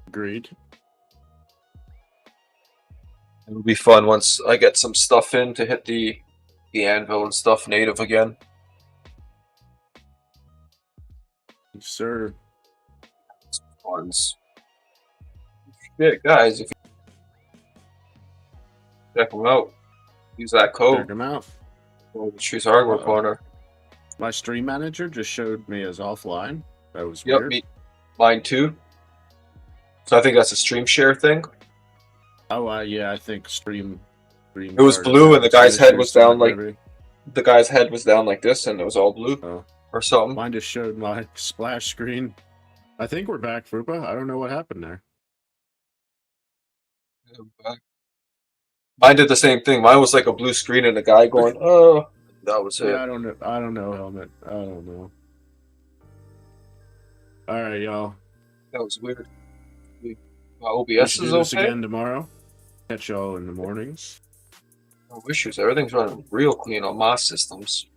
Agreed. It'll be fun once I get some stuff in to hit the anvil and stuff native again. Yes, sir. Ones. Shit, guys, if you check them out, use that Check code. him out. Go to the Streets Hardware Uh-oh. Corner. My stream manager just showed me as offline. That was Yep, weird. mine too. So I think that's a stream share thing. Oh, yeah, I think stream It was started blue and having the some guy's head issues was down, tonight, like- maybe. the guy's head was down like this and it was all blue Oh, or something. mine just showed my splash screen. I think we're back, Fupa. I don't know what happened there. Mine did the same thing. Mine was like a blue screen and a guy going, "Oh," that was it. Yeah, I don't know. I don't know, Helmet. I don't know. All right, y'all. That was weird. My We OBS should is do this okay. again tomorrow. Catch y'all in the mornings. No issues. Everything's running real clean on my systems.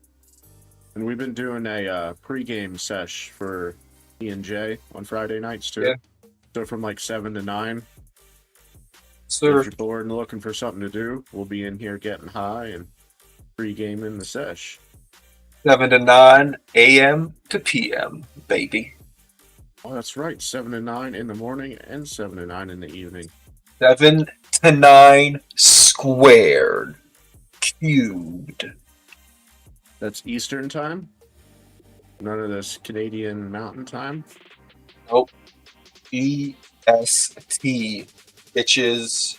And we've been doing a pregame sesh for E&J on Friday nights too. Yeah. So from like 7 to 9. Sir, If you're bored and looking for something to do, we'll be in here getting high and pre-gaming the sesh. 7 to 9 a.m. to p.m., baby. Oh, that's right. 7 to 9 in the morning and 7 to 9 in the evening. 7 to 9 squared. Cubed. That's Eastern time. None of this Canadian Mountain time. Nope. EST. Bitches.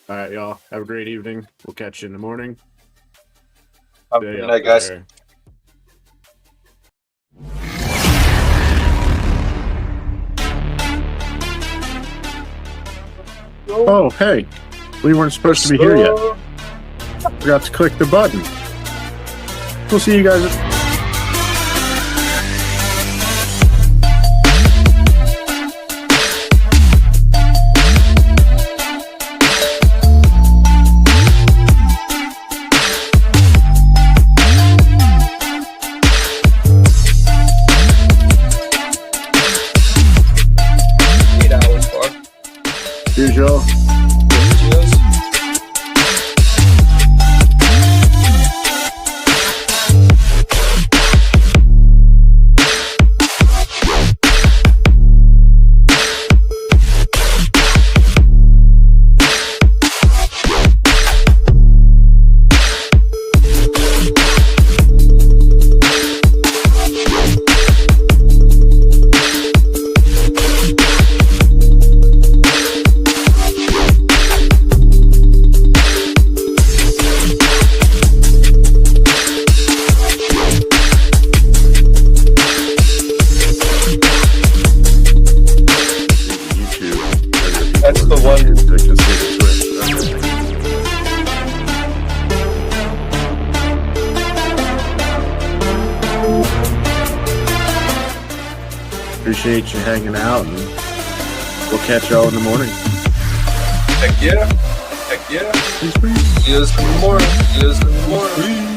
All right, y'all. Have a great evening. We'll catch you in the morning. Have a Stay good up night, guys. there. Oh, hey. We weren't supposed to be here yet. Forgot to click the button. We'll see you guys. Here's y'all. That's the one. That can see the Twitch. Appreciate you hanging out, and we'll catch y'all in the morning. Heck yeah. Heck yeah. Peace, peace. See you in the morning. See you in the morning.